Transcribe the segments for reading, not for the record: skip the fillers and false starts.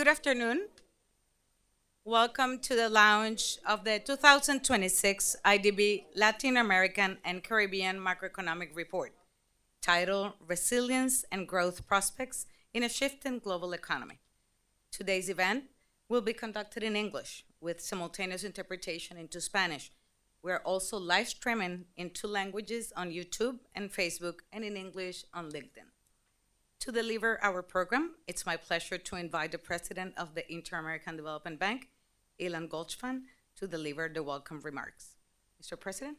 Good afternoon. Welcome to the launch of the 2026 IDB Latin American and Caribbean Macroeconomic Report, titled Resilience and Growth Prospects in a Shifting Global Economy. Today's event will be conducted in English with simultaneous interpretation into Spanish. We're also live streaming in two languages on YouTube and Facebook and in English on LinkedIn. To deliver our program, it's my pleasure to invite the President of the Inter-American Development Bank, Ilan Goldschpan, to deliver the welcome remarks. Mr. President?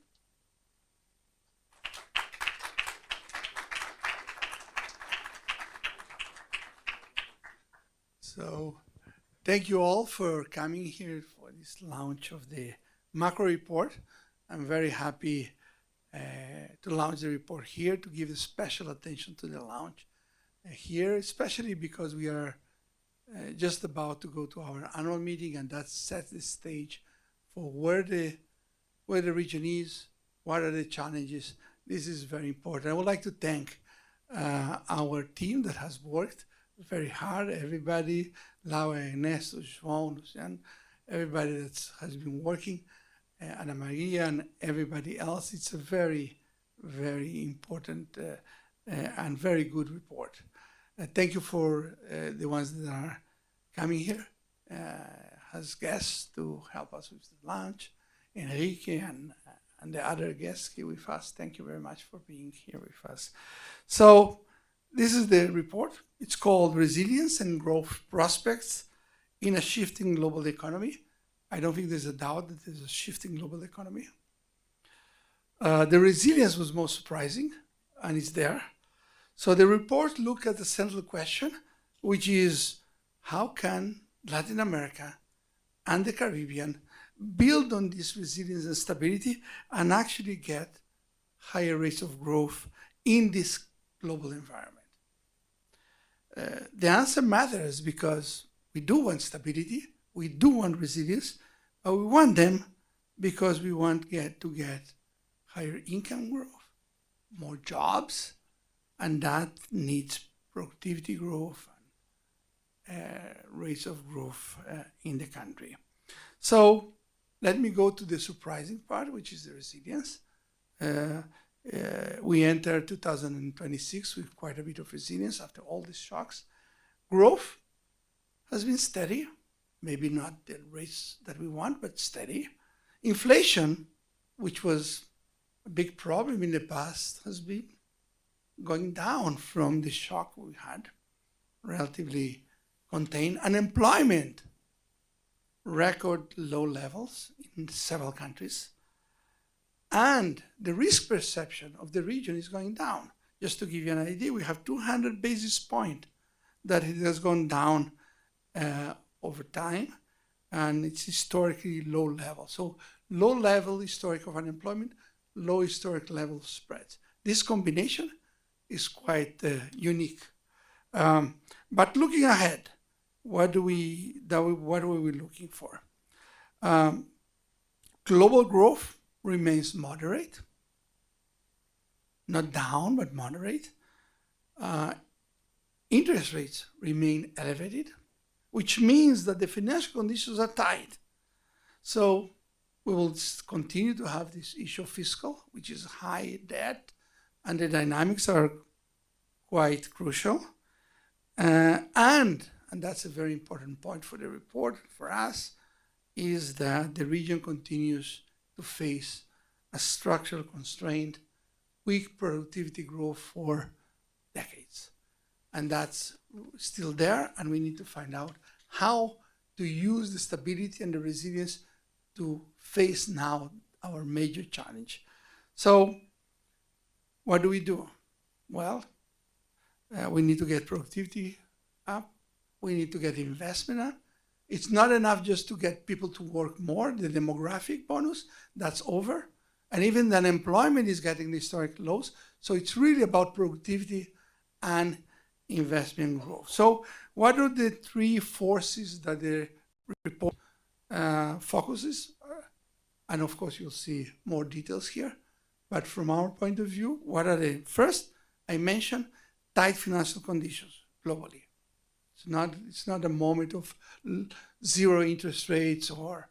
So, thank you all for coming here for this launch of the macro report. I'm very happy to launch the report here, to give special attention to the launch here, especially because we are just about to go to our annual meeting, and that sets the stage for where the region is, what are the challenges. This is very important. I would like to thank our team that has worked very hard, everybody, Laura, Ernesto, João, Lucian, everybody that has been working, Ana Maria and everybody else. It's a very, very important and very good report. Thank you for the ones that are coming here as guests to help us with the lunch. Enrique and the other guests here with us. Thank you very much for being here with us. So this is the report. It's called Resilience and Growth Prospects in a Shifting Global Economy. I don't think there's a doubt that there's a shifting global economy. The resilience was most surprising, and it's there. So the report looked at the central question, which is how can Latin America and the Caribbean build on this resilience and stability and actually get higher rates of growth in this global environment? The answer matters because we do want stability, we do want resilience, but we want them because we want to get higher income growth, more jobs, and that needs productivity growth and rates of growth in the country. So let me go to the surprising part, which is the resilience. We entered 2026 with quite a bit of resilience after all these shocks. Growth has been steady, maybe not the rates that we want, but steady. Inflation, which was a big problem in the past, has been going down from the shock we had, relatively contained. Unemployment, record low levels in several countries. And the risk perception of the region is going down. Just to give you an idea, we have 200 basis points that it has gone down over time, and it's historically low level. So low level historic of unemployment, low historic level of spreads. This combination is quite unique. But looking ahead, what are we looking for? Global growth remains moderate, not down, but moderate. Interest rates remain elevated, which means that the financial conditions are tight. So we will continue to have this issue of fiscal, which is high debt, and the dynamics are quite crucial. And that's a very important point for the report for us, is that the region continues to face a structural constraint, weak productivity growth for decades. And that's still there, and we need to find out how to use the stability and the resilience to face now our major challenge. So what do? Well, we need to get productivity up. We need to get investment up. It's not enough just to get people to work more. The demographic bonus, that's over. And even the unemployment is getting the historic lows. So it's really about productivity and investment growth. So what are the three forces that the report focuses? And of course, you'll see more details here. But from our point of view, what are they? First, I mentioned tight financial conditions globally. It's not a moment of zero interest rates or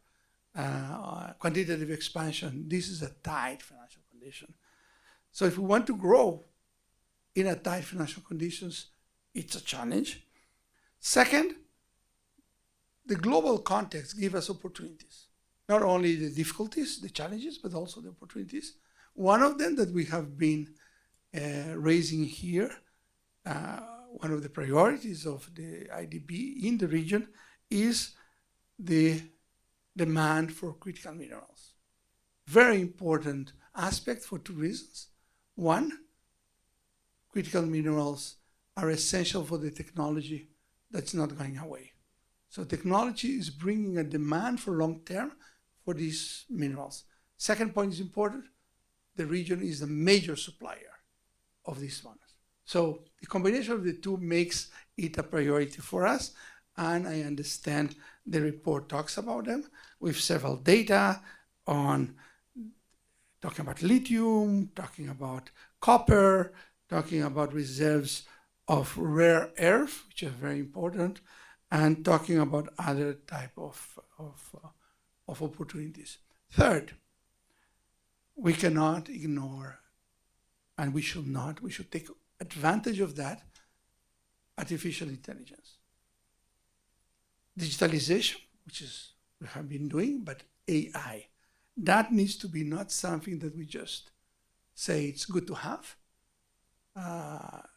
quantitative expansion. This is a tight financial condition. So if we want to grow in a tight financial conditions, it's a challenge. Second, the global context gives us opportunities. Not only the difficulties, the challenges, but also the opportunities. One of them that we have been raising here, one of the priorities of the IDB in the region is the demand for critical minerals. Very important aspect for two reasons. One, critical minerals are essential for the technology that's not going away. So technology is bringing a demand for long term for these minerals. Second point is important. The region is a major supplier of these ones. So the combination of the two makes it a priority for us. And I understand the report talks about them with several data on talking about lithium, talking about copper, talking about reserves of rare earth, which are very important, and talking about other type of opportunities. Third, we cannot ignore, and we should not, we should take advantage of that, artificial intelligence. Digitalization, which is we have been doing, but AI. That needs to be not something that we just say it's good to have.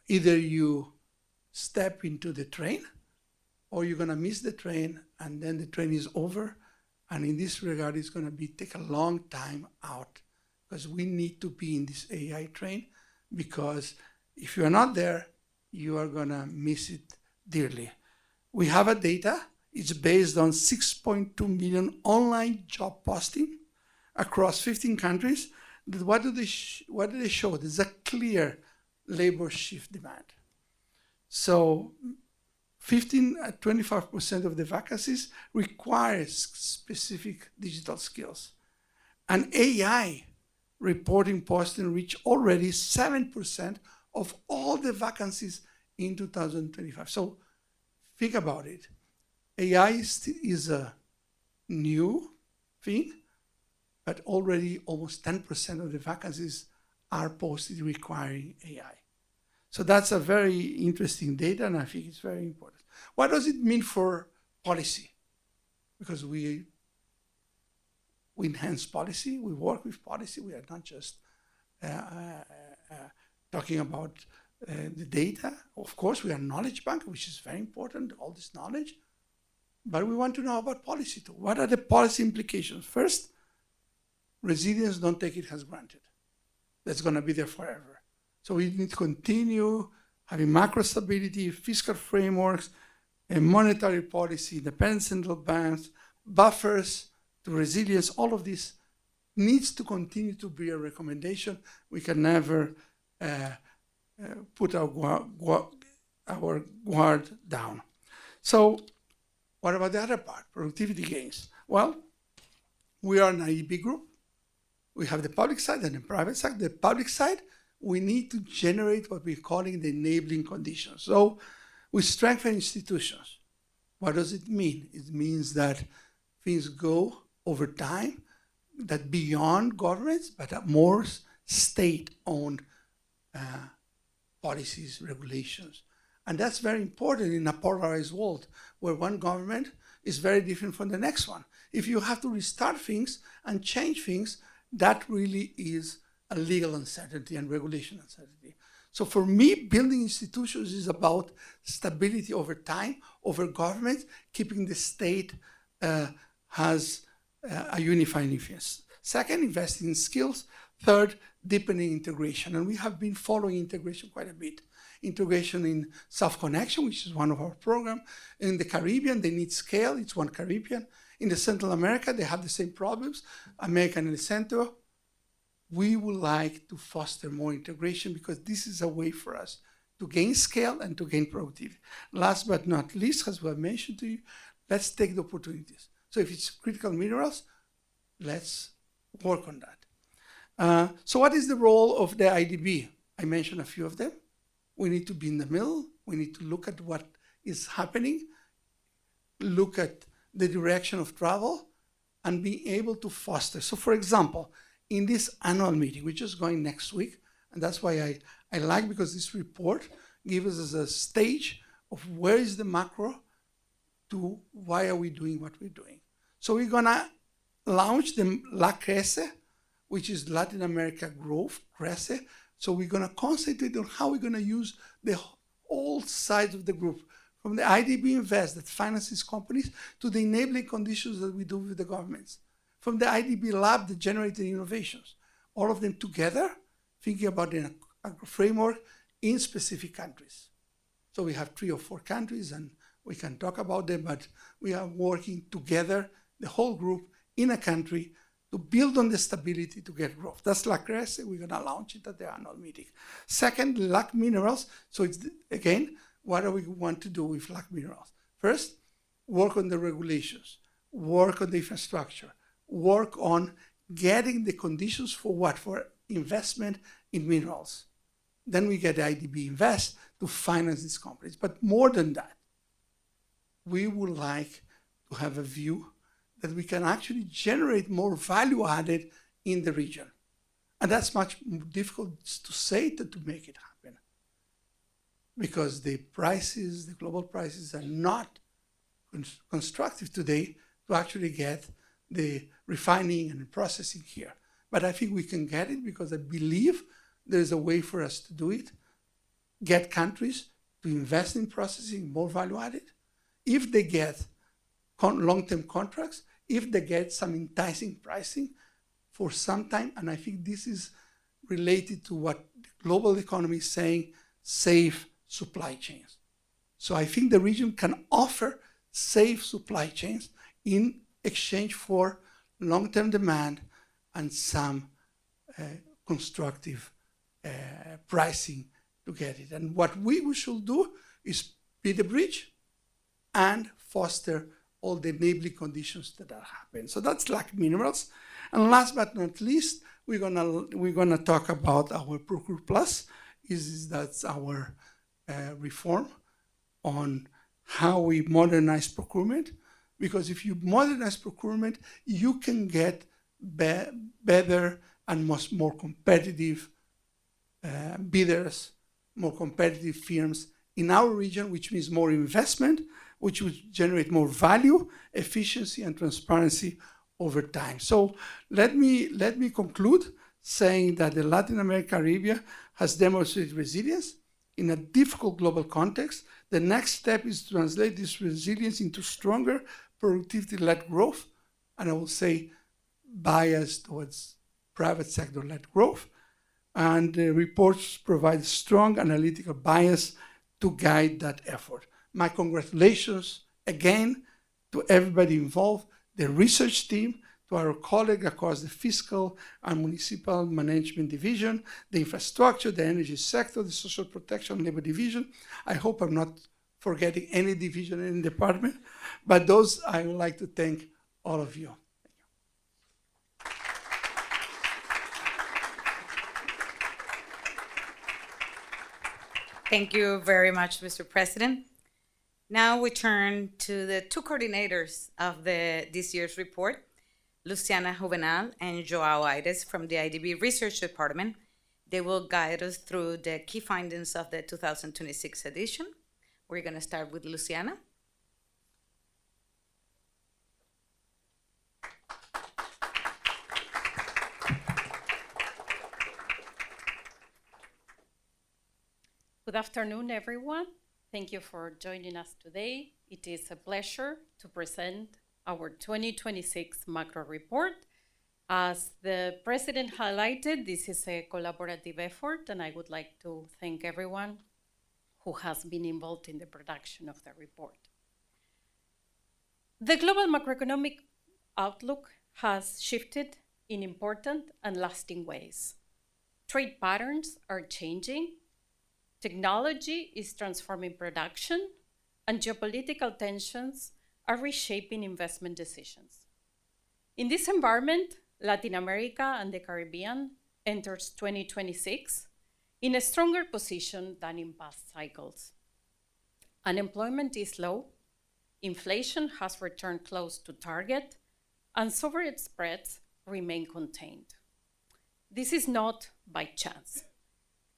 Either you step into the train or you're gonna miss the train and then the train is over. And in this regard, it's gonna take a long time out because we need to be in this AI train, because if you're not there, you are gonna miss it dearly. We have a data, it's based on 6.2 million online job posting across 15 countries. What do they show? There's a clear labor shift demand. So 25% of the vacancies require specific digital skills. And AI reporting posting reached already 7% of all the vacancies in 2025. So think about it. AI is a new thing, but already almost 10% of the vacancies are posted requiring AI. So that's a very interesting data, and I think it's very important. What does it mean for policy? Because we enhance policy, we work with policy, we are not just talking about the data. Of course, we are a knowledge bank, which is very important, all this knowledge, but we want to know about policy too. What are the policy implications? First, resilience, don't take it as granted. That's gonna be there forever. So we need to continue having macro stability, fiscal frameworks, and monetary policy, independent central banks, buffers to resilience. All of this needs to continue to be a recommendation. We can never put our guard down. So what about the other part, productivity gains? Well, we are an IEB group. We have the public side and the private side. The public side, we need to generate what we're calling the enabling conditions. So we strengthen institutions. What does it mean? It means that things go over time, that beyond governments, but more state-owned policies, regulations. And that's very important in a polarized world where one government is very different from the next one. If you have to restart things and change things, that really is a legal uncertainty and regulation uncertainty. So for me, building institutions is about stability over time, over government, keeping the state has a unifying influence. Second, investing in skills. Third, deepening integration. And we have been following integration quite a bit. Integration in South Connection, which is one of our programs. In the Caribbean, they need scale. It's one Caribbean. In the Central America, they have the same problems. America and El Centro. We would like to foster more integration because this is a way for us to gain scale and to gain productivity. Last but not least, as we have mentioned to you, let's take the opportunities. So if it's critical minerals, let's work on that. So what is the role of the IDB? I mentioned a few of them. We need to be in the middle. We need to look at what is happening, look at the direction of travel, and be able to foster. So for example, in this annual meeting, which is going next week, and that's why I like, because this report gives us a stage of where is the macro to why are we doing what we're doing. So we're gonna launch the La Crece, which is Latin America Growth, Crece. So we're gonna concentrate on how we're gonna use the whole sides of the group, from the IDB Invest that finances companies to the enabling conditions that we do with the governments, from the IDB Lab that generated innovations, all of them together, thinking about a framework in specific countries. So we have 3 or 4 countries, and we can talk about them, but we are working together, the whole group, in a country to build on the stability to get growth. That's La Crece. We're going to launch it at the annual meeting. Second, LAC Minerals. So it's, again, what do we want to do with LAC Minerals? First, work on the regulations, work on the infrastructure, work on getting the conditions for what? For investment in minerals. Then we get the IDB Invest to finance these companies. But more than that, we would like to have a view that we can actually generate more value added in the region. And that's much more difficult to say than to make it happen, because the prices, the global prices, are not constructive today to actually get the refining and processing here. But I think we can get it, because I believe there's a way for us to do it, get countries to invest in processing, more value added. If they get long-term contracts, if they get some enticing pricing for some time, and I think this is related to what the global economy is saying, safe supply chains. So I think the region can offer safe supply chains in exchange for long-term demand and some constructive pricing to get it. And what we should do is be the bridge and foster all the enabling conditions that are happening. So that's like minerals. And last but not least, we're gonna talk about our Procure Plus. That's our reform on how we modernize procurement. Because if you modernize procurement, you can get better and much more competitive bidders, more competitive firms in our region, which means more investment, which would generate more value, efficiency, and transparency over time. So let me conclude saying that the Latin America area has demonstrated resilience in a difficult global context. The next step is to translate this resilience into stronger productivity-led growth, and I will say biased towards private sector-led growth. And the reports provide strong analytical bias to guide that effort. My congratulations again to everybody involved, the research team, to our colleagues across the fiscal and municipal management division, the infrastructure, the energy sector, the social protection labor division. I hope I'm not forgetting any division in the department, but those I would like to thank all of you. Thank you very much, Mr. President. Now we turn to the 2 coordinators of this year's report, Luciana Juvenal and Joao Aires from the IDB Research Department. They will guide us through the key findings of the 2026 edition. We're going to start with Luciana. Good afternoon, everyone. Thank you for joining us today. It is a pleasure to present our 2026 macro report. As the President highlighted, this is a collaborative effort, and I would like to thank everyone who has been involved in the production of the report. The global macroeconomic outlook has shifted in important and lasting ways. Trade patterns are changing. Technology is transforming production, and geopolitical tensions are reshaping investment decisions. In this environment, Latin America and the Caribbean enters 2026 in a stronger position than in past cycles. Unemployment is low, inflation has returned close to target, and sovereign spreads remain contained. This is not by chance.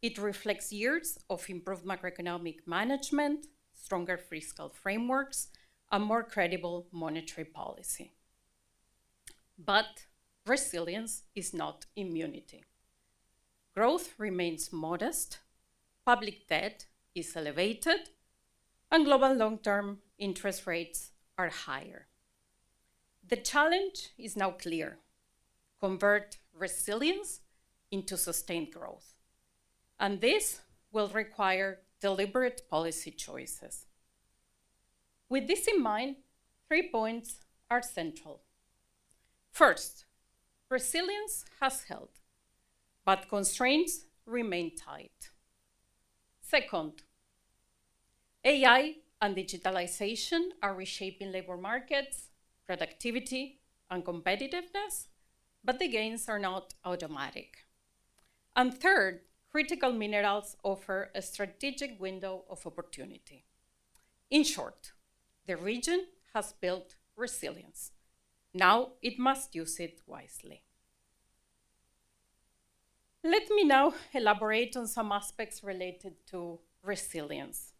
It reflects years of improved macroeconomic management, stronger fiscal frameworks, and more credible monetary policy. But resilience is not immunity. Growth remains modest, public debt is elevated, and global long-term interest rates are higher. The challenge is now clear: convert resilience into sustained growth. And this will require deliberate policy choices. With this in mind, 3 points are central. First, resilience has held, but constraints remain tight. Second, AI and digitalization are reshaping labor markets, productivity, and competitiveness, but the gains are not automatic. And third, critical minerals offer a strategic window of opportunity. In short, the region has built resilience. Now it must use it wisely. Let me now elaborate on some aspects related to resilience.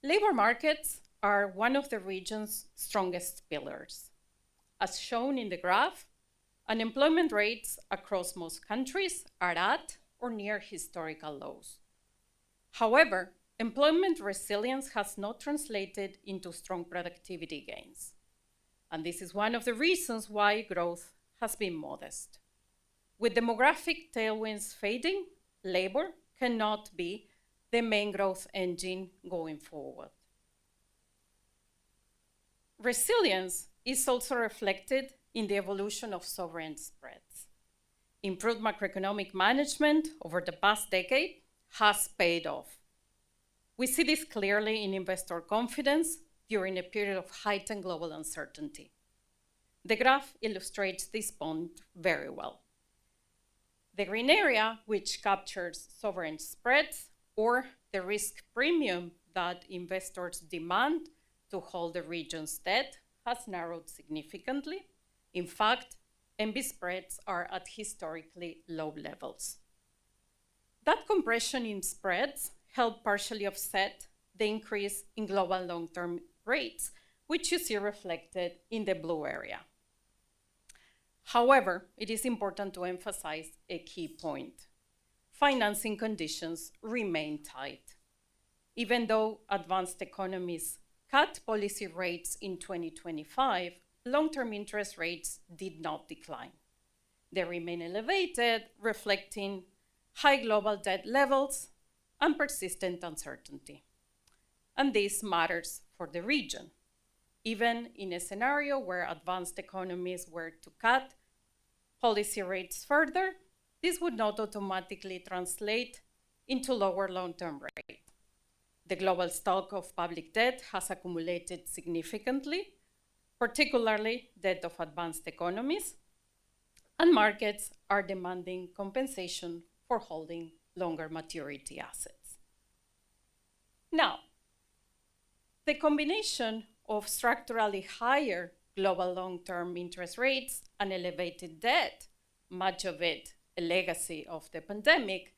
Labor markets are one of the region's strongest pillars. As shown in the graph, unemployment rates across most countries are at or near historical lows. However, employment resilience has not translated into strong productivity gains. And this is one of the reasons why growth has been modest. With demographic tailwinds fading, labor cannot be the main growth engine going forward. Resilience is also reflected in the evolution of sovereign spreads. Improved macroeconomic management over the past decade has paid off. We see this clearly in investor confidence during a period of heightened global uncertainty. The graph illustrates this point very well. The green area, which captures sovereign spreads or the risk premium that investors demand to hold the region's debt, has narrowed significantly. In fact, MB spreads are at historically low levels. That compression in spreads helped partially offset the increase in global long-term rates, which you see reflected in the blue area. However, it is important to emphasize a key point. Financing conditions remain tight. Even though advanced economies cut policy rates in 2025, long-term interest rates did not decline. They remain elevated, reflecting high global debt levels and persistent uncertainty. And this matters for the region. Even in a scenario where advanced economies were to cut policy rates further, this would not automatically translate into lower long-term rates. The global stock of public debt has accumulated significantly, particularly debt of advanced economies, and markets are demanding compensation for holding longer maturity assets. Now, the combination of structurally higher global long-term interest rates and elevated debt, much of it a legacy of the pandemic,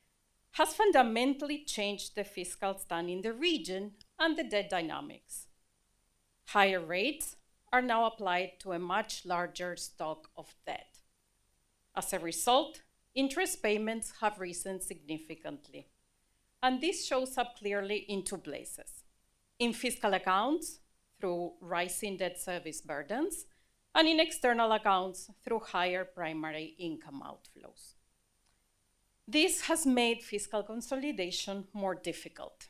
has fundamentally changed the fiscal stand in the region and the debt dynamics. Higher rates are now applied to a much larger stock of debt. As a result, interest payments have risen significantly. And this shows up clearly in two places: in fiscal accounts through rising debt service burdens, and in external accounts through higher primary income outflows. This has made fiscal consolidation more difficult.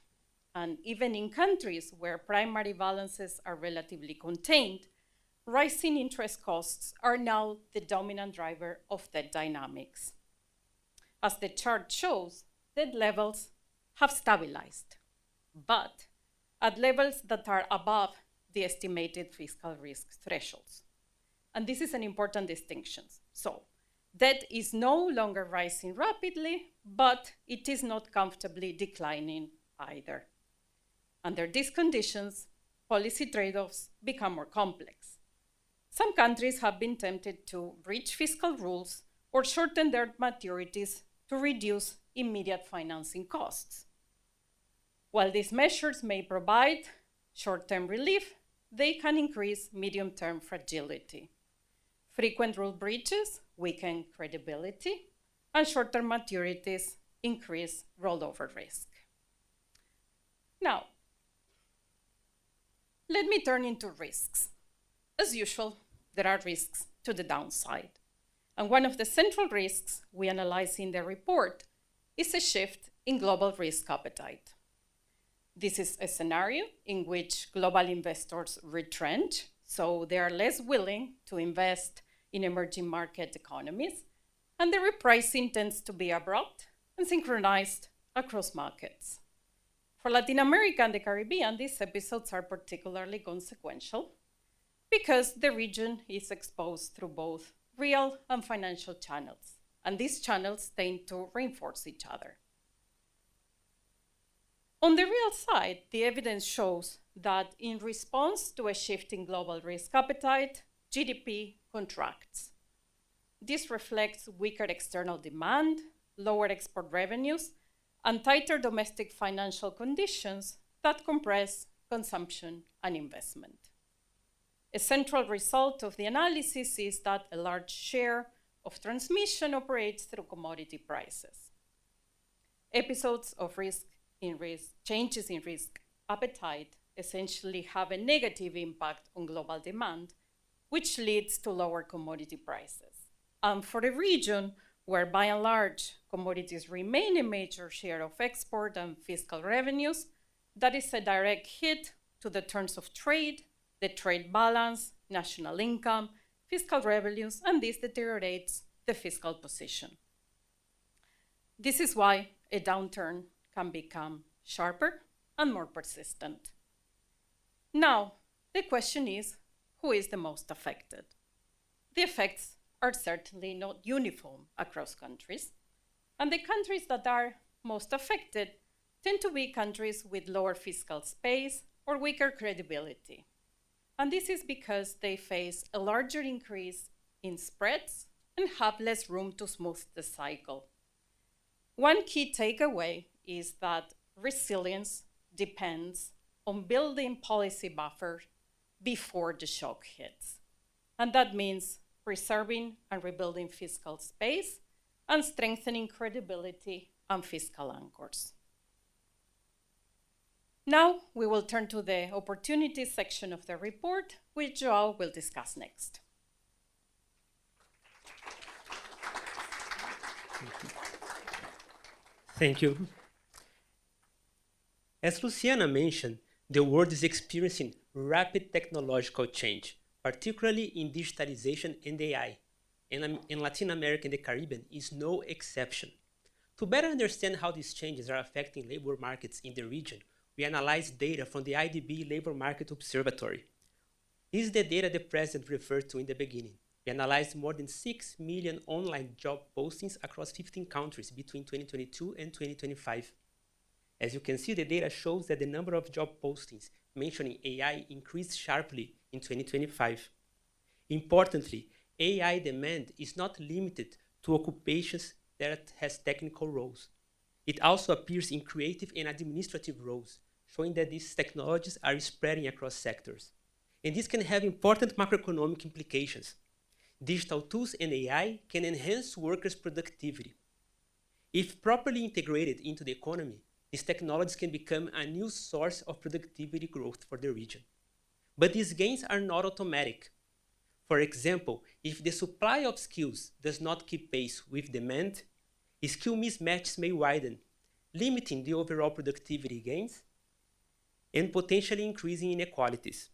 And even in countries where primary balances are relatively contained, rising interest costs are now the dominant driver of debt dynamics. As the chart shows, debt levels have stabilized, but at levels that are above the estimated fiscal risk thresholds. And this is an important distinction. So, debt is no longer rising rapidly, but it is not comfortably declining either. Under these conditions, policy trade-offs become more complex. Some countries have been tempted to breach fiscal rules or shorten their maturities to reduce immediate financing costs. While these measures may provide short-term relief, they can increase medium-term fragility. Frequent rule breaches weaken credibility, and short-term maturities increase rollover risk. Now, let me turn into risks. As usual, there are risks to the downside. And one of the central risks we analyze in the report is a shift in global risk appetite. This is a scenario in which global investors retrench, so they are less willing to invest in emerging market economies, and the repricing tends to be abrupt and synchronized across markets. For Latin America and the Caribbean, these episodes are particularly consequential because the region is exposed through both real and financial channels, and these channels tend to reinforce each other. On the real side, the evidence shows that in response to a shift in global risk appetite, GDP contracts. This reflects weaker external demand, lower export revenues, and tighter domestic financial conditions that compress consumption and investment. A central result of the analysis is that a large share of transmission operates through commodity prices. Episodes of changes in risk appetite essentially have a negative impact on global demand, which leads to lower commodity prices. And for a region where by and large commodities remain a major share of export and fiscal revenues, that is a direct hit to the terms of trade, the trade balance, national income, fiscal revenues, and this deteriorates the fiscal position. This is why a downturn can become sharper and more persistent. Now, the question is, who is the most affected? The effects are certainly not uniform across countries, and the countries that are most affected tend to be countries with lower fiscal space or weaker credibility. And this is because they face a larger increase in spreads and have less room to smooth the cycle. One key takeaway is that resilience depends on building policy buffers before the shock hits. And that means preserving and rebuilding fiscal space and strengthening credibility and fiscal anchors. Now we will turn to the opportunities section of the report, which Joao will discuss next. Thank you. As Luciana mentioned, the world is experiencing rapid technological change, particularly in digitalization and AI, and in Latin America and the Caribbean is no exception. To better understand how these changes are affecting labor markets in the region, we analyzed data from the IDB Labor Market Observatory. This is the data the President referred to in the beginning. We analyzed more than 6 million online job postings across 15 countries between 2022 and 2025. As you can see, the data shows that the number of job postings mentioning AI increased sharply in 2025. Importantly, AI demand is not limited to occupations that has technical roles. It also appears in creative and administrative roles, showing that these technologies are spreading across sectors. And this can have important macroeconomic implications. Digital tools and AI can enhance workers' productivity. If properly integrated into the economy, these technologies can become a new source of productivity growth for the region. But these gains are not automatic. For example, if the supply of skills does not keep pace with demand, skill mismatches may widen, limiting the overall productivity gains and potentially increasing inequalities.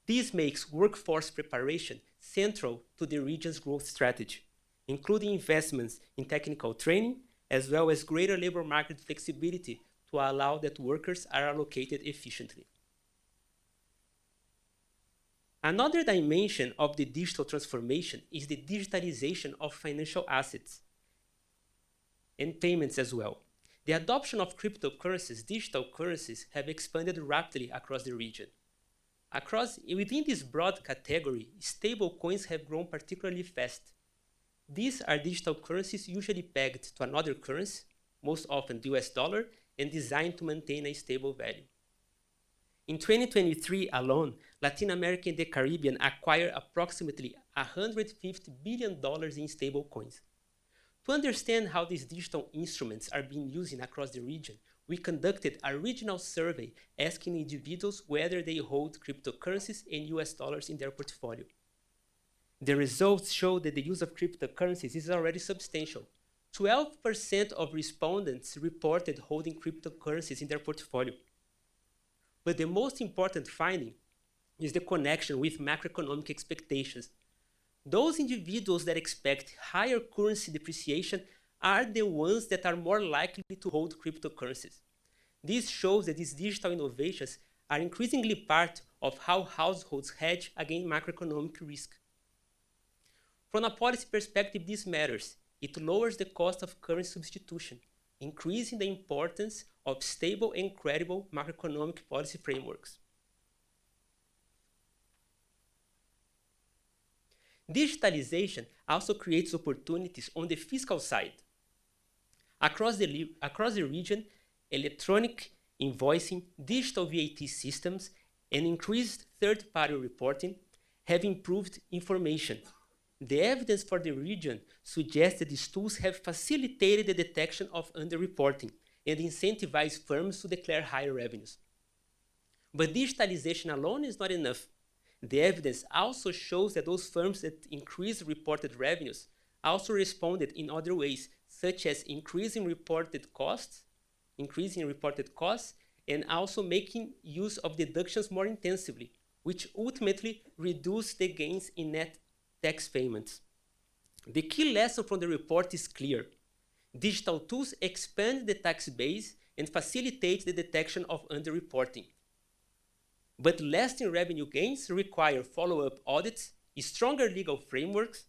This makes workforce preparation central to the region's growth strategy, including investments in technical training, as well as greater labor market flexibility to allow that workers are allocated efficiently. Another dimension of the digital transformation is the digitalization of financial assets and payments as well. the adoption of cryptocurrencies, digital currencies, have expanded rapidly across the region. Within this broad category, stablecoins have grown particularly fast. These are digital currencies usually pegged to another currency, most often the US dollar, and designed to maintain a stable value. In 2023 alone, Latin America and the Caribbean acquired approximately $150 billion in stablecoins. To understand how these digital instruments are being used across the region, we conducted a regional survey asking individuals whether they hold cryptocurrencies and US dollars in their portfolio. The results show that the use of cryptocurrencies is already substantial. 12% of respondents reported holding cryptocurrencies in their portfolio. But the most important finding is the connection with macroeconomic expectations. Those individuals that expect higher currency depreciation are the ones that are more likely to hold cryptocurrencies. This shows that these digital innovations are increasingly part of how households hedge against macroeconomic risk. From a policy perspective, this matters. It lowers the cost of currency substitution, increasing the importance of stable and credible macroeconomic policy frameworks. Digitalization also creates opportunities on the fiscal side. Across the region, electronic invoicing, digital VAT systems, and increased third-party reporting have improved information. The evidence for the region suggests that these tools have facilitated the detection of underreporting and incentivized firms to declare higher revenues. But digitalization alone is not enough. The evidence also shows that those firms that increased reported revenues also responded in other ways, such as increasing reported costs, and also making use of deductions more intensively, which ultimately reduce the gains in net tax payments. The key lesson from the report is clear. Digital tools expand the tax base and facilitate the detection of underreporting. But lasting revenue gains require follow-up audits, stronger legal frameworks,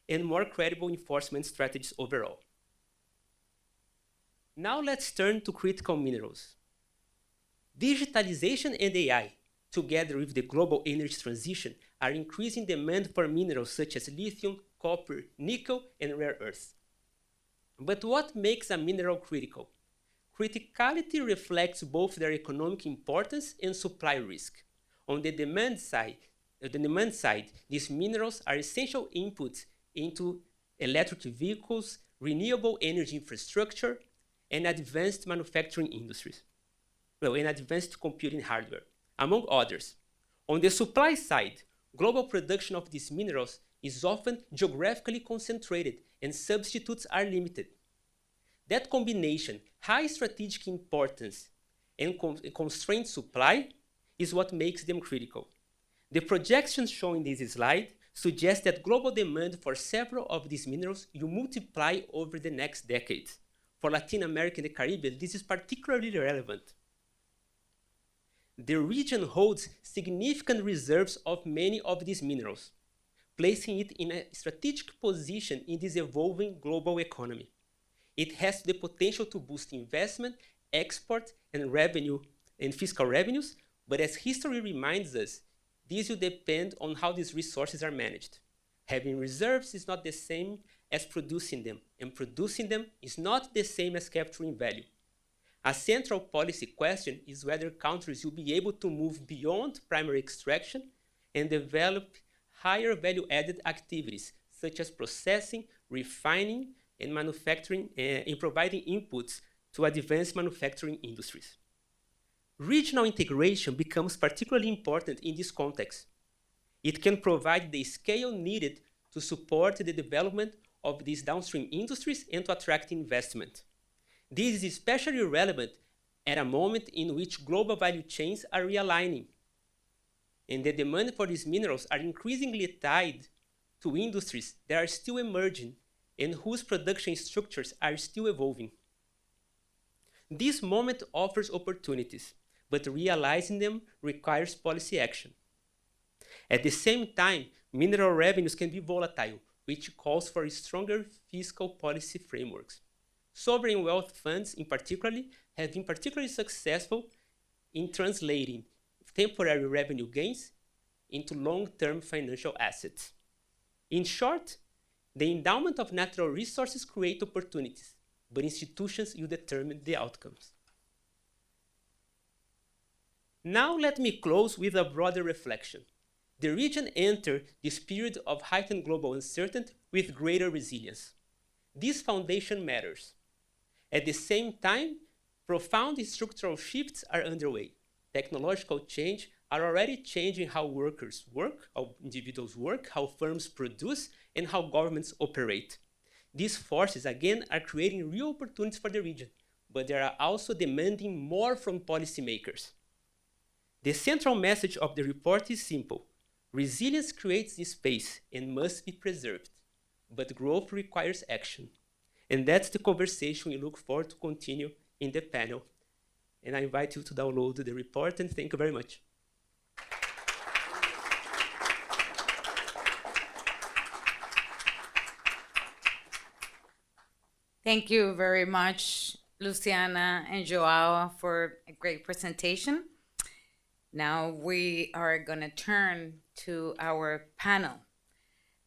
and more credible enforcement strategies overall. Now let's turn to critical minerals. Digitalization and AI, together with the global energy transition, are increasing demand for minerals such as lithium, copper, nickel, and rare earths. But what makes a mineral critical? Criticality reflects both their economic importance and supply risk. On the demand side, these minerals are essential inputs into electric vehicles, renewable energy infrastructure, and advanced manufacturing industries. And advanced computing hardware, among others. On the supply side, global production of these minerals is often geographically concentrated and substitutes are limited. That combination, high strategic importance and constrained supply, is what makes them critical. The projections shown in this slide suggest that global demand for several of these minerals will multiply over the next decades. For Latin America and the Caribbean, this is particularly relevant. The region holds significant reserves of many of these minerals, placing it in a strategic position in this evolving global economy. It has the potential to boost investment, export, and revenue and fiscal revenues, but as history reminds us, this will depend on how these resources are managed. Having reserves is not the same as producing them, and producing them is not the same as capturing value. A central policy question is whether countries will be able to move beyond primary extraction and develop higher value-added activities, such as processing, refining, and manufacturing, and providing inputs to advanced manufacturing industries. Regional integration becomes particularly important in this context. It can provide the scale needed to support the development of these downstream industries and to attract investment. This is especially relevant at a moment in which global value chains are realigning, and the demand for these minerals are increasingly tied to industries that are still emerging and whose production structures are still evolving. This moment offers opportunities, but realizing them requires policy action. At the same time, mineral revenues can be volatile, which calls for stronger fiscal policy frameworks. Sovereign wealth funds, in particular, have been particularly successful in translating temporary revenue gains into long-term financial assets. In short, the endowment of natural resources create opportunities, but institutions will determine the outcomes. Now let me close with a broader reflection. The region entered this period of heightened global uncertainty with greater resilience. This foundation matters. At the same time, profound structural shifts are underway. Technological change are already changing how workers work, how individuals work, how firms produce, and how governments operate. These forces, again, are creating real opportunities for the region, but they are also demanding more from policymakers. The central message of the report is simple. Resilience creates this space and must be preserved, but growth requires action. And that's the conversation we look forward to continue in the panel. And I invite you to download the report, and thank you very much. Thank you very much, Luciana and Joao, for a great presentation. Now we are going to turn to our panel.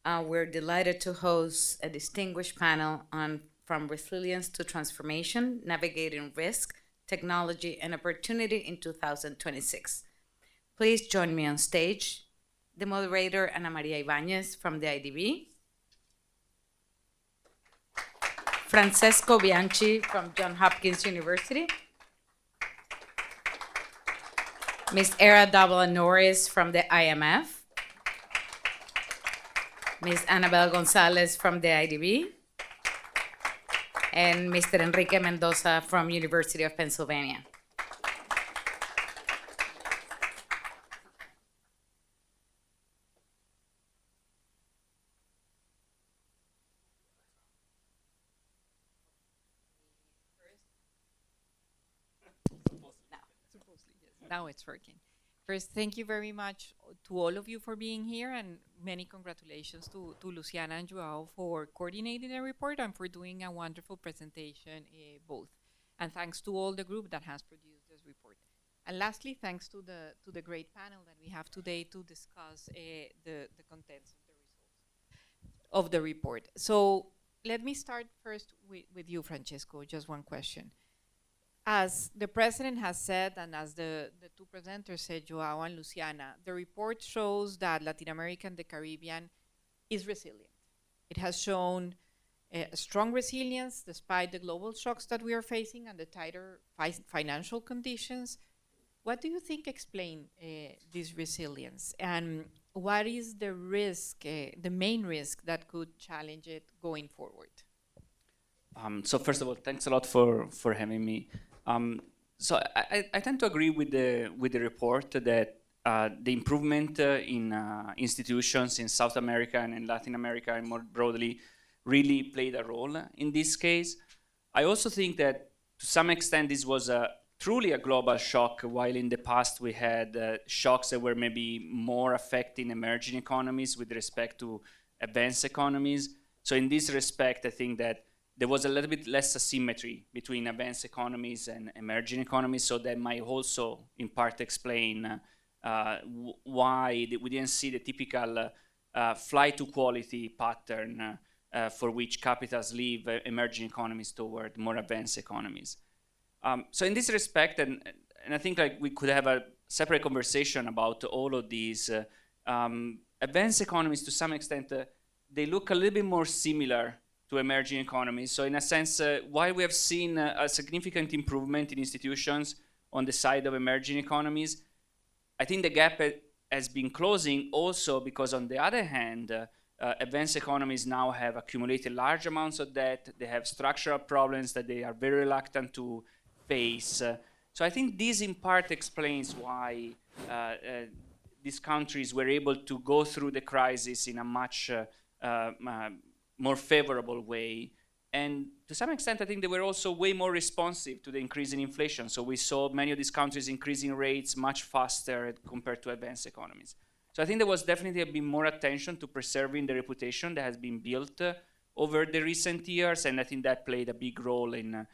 We're delighted to host a distinguished panel on From Resilience to Transformation, Navigating Risk, Technology, and Opportunity in 2026. Please join me on stage, the moderator, Ana Maria Ibanez from the IDB, Francesco Bianchi from Johns Hopkins University, Ms. Era Davila Norris from the IMF, Ms. Annabel Gonzalez from the IDB, and Mr. Enrique Mendoza from University of Pennsylvania. Now it's working. First, thank you very much to all of you for being here, and many congratulations to Luciana and Joao for coordinating the report and for doing a wonderful presentation both. And thanks to all the group that has produced this report. And lastly, thanks to the great panel that we have today to discuss the contents of the results of the report. So let me start first with you, Francesco, just one question. As the president has said, and as the two presenters said, Joao and Luciana, the report shows that Latin America and the Caribbean is resilient. It has shown a strong resilience despite the global shocks that we are facing and the tighter financial conditions. What do you think explain this resilience? And what is the risk, the main risk that could challenge it going forward? So first of all, thanks a lot for having me. So I tend to agree with the report that the improvement in institutions in South America and in Latin America and more broadly really played a role in this case. I also think that to some extent this was truly a global shock, while in the past we had shocks that were maybe more affecting emerging economies with respect to advanced economies. So in this respect, I think that there was a little bit less asymmetry between advanced economies and emerging economies, so that might also in part explain why we didn't see the typical flight to quality pattern for which capitals leave emerging economies toward more advanced economies. So in this respect, and I think like we could have a separate conversation about all of these, advanced economies to some extent, they look a little bit more similar to emerging economies. So in a sense, while we have seen a significant improvement in institutions on the side of emerging economies, I think the gap has been closing also because on the other hand, advanced economies now have accumulated large amounts of debt. They have structural problems that they are very reluctant to face. So I think this in part explains why these countries were able to go through the crisis in a much more favorable way. And to some extent, I think they were also way more responsive to the increase in inflation. So we saw many of these countries increasing rates much faster compared to advanced economies. So I think there was definitely a bit more attention to preserving the reputation that has been built over the recent years, and I think that played a big role in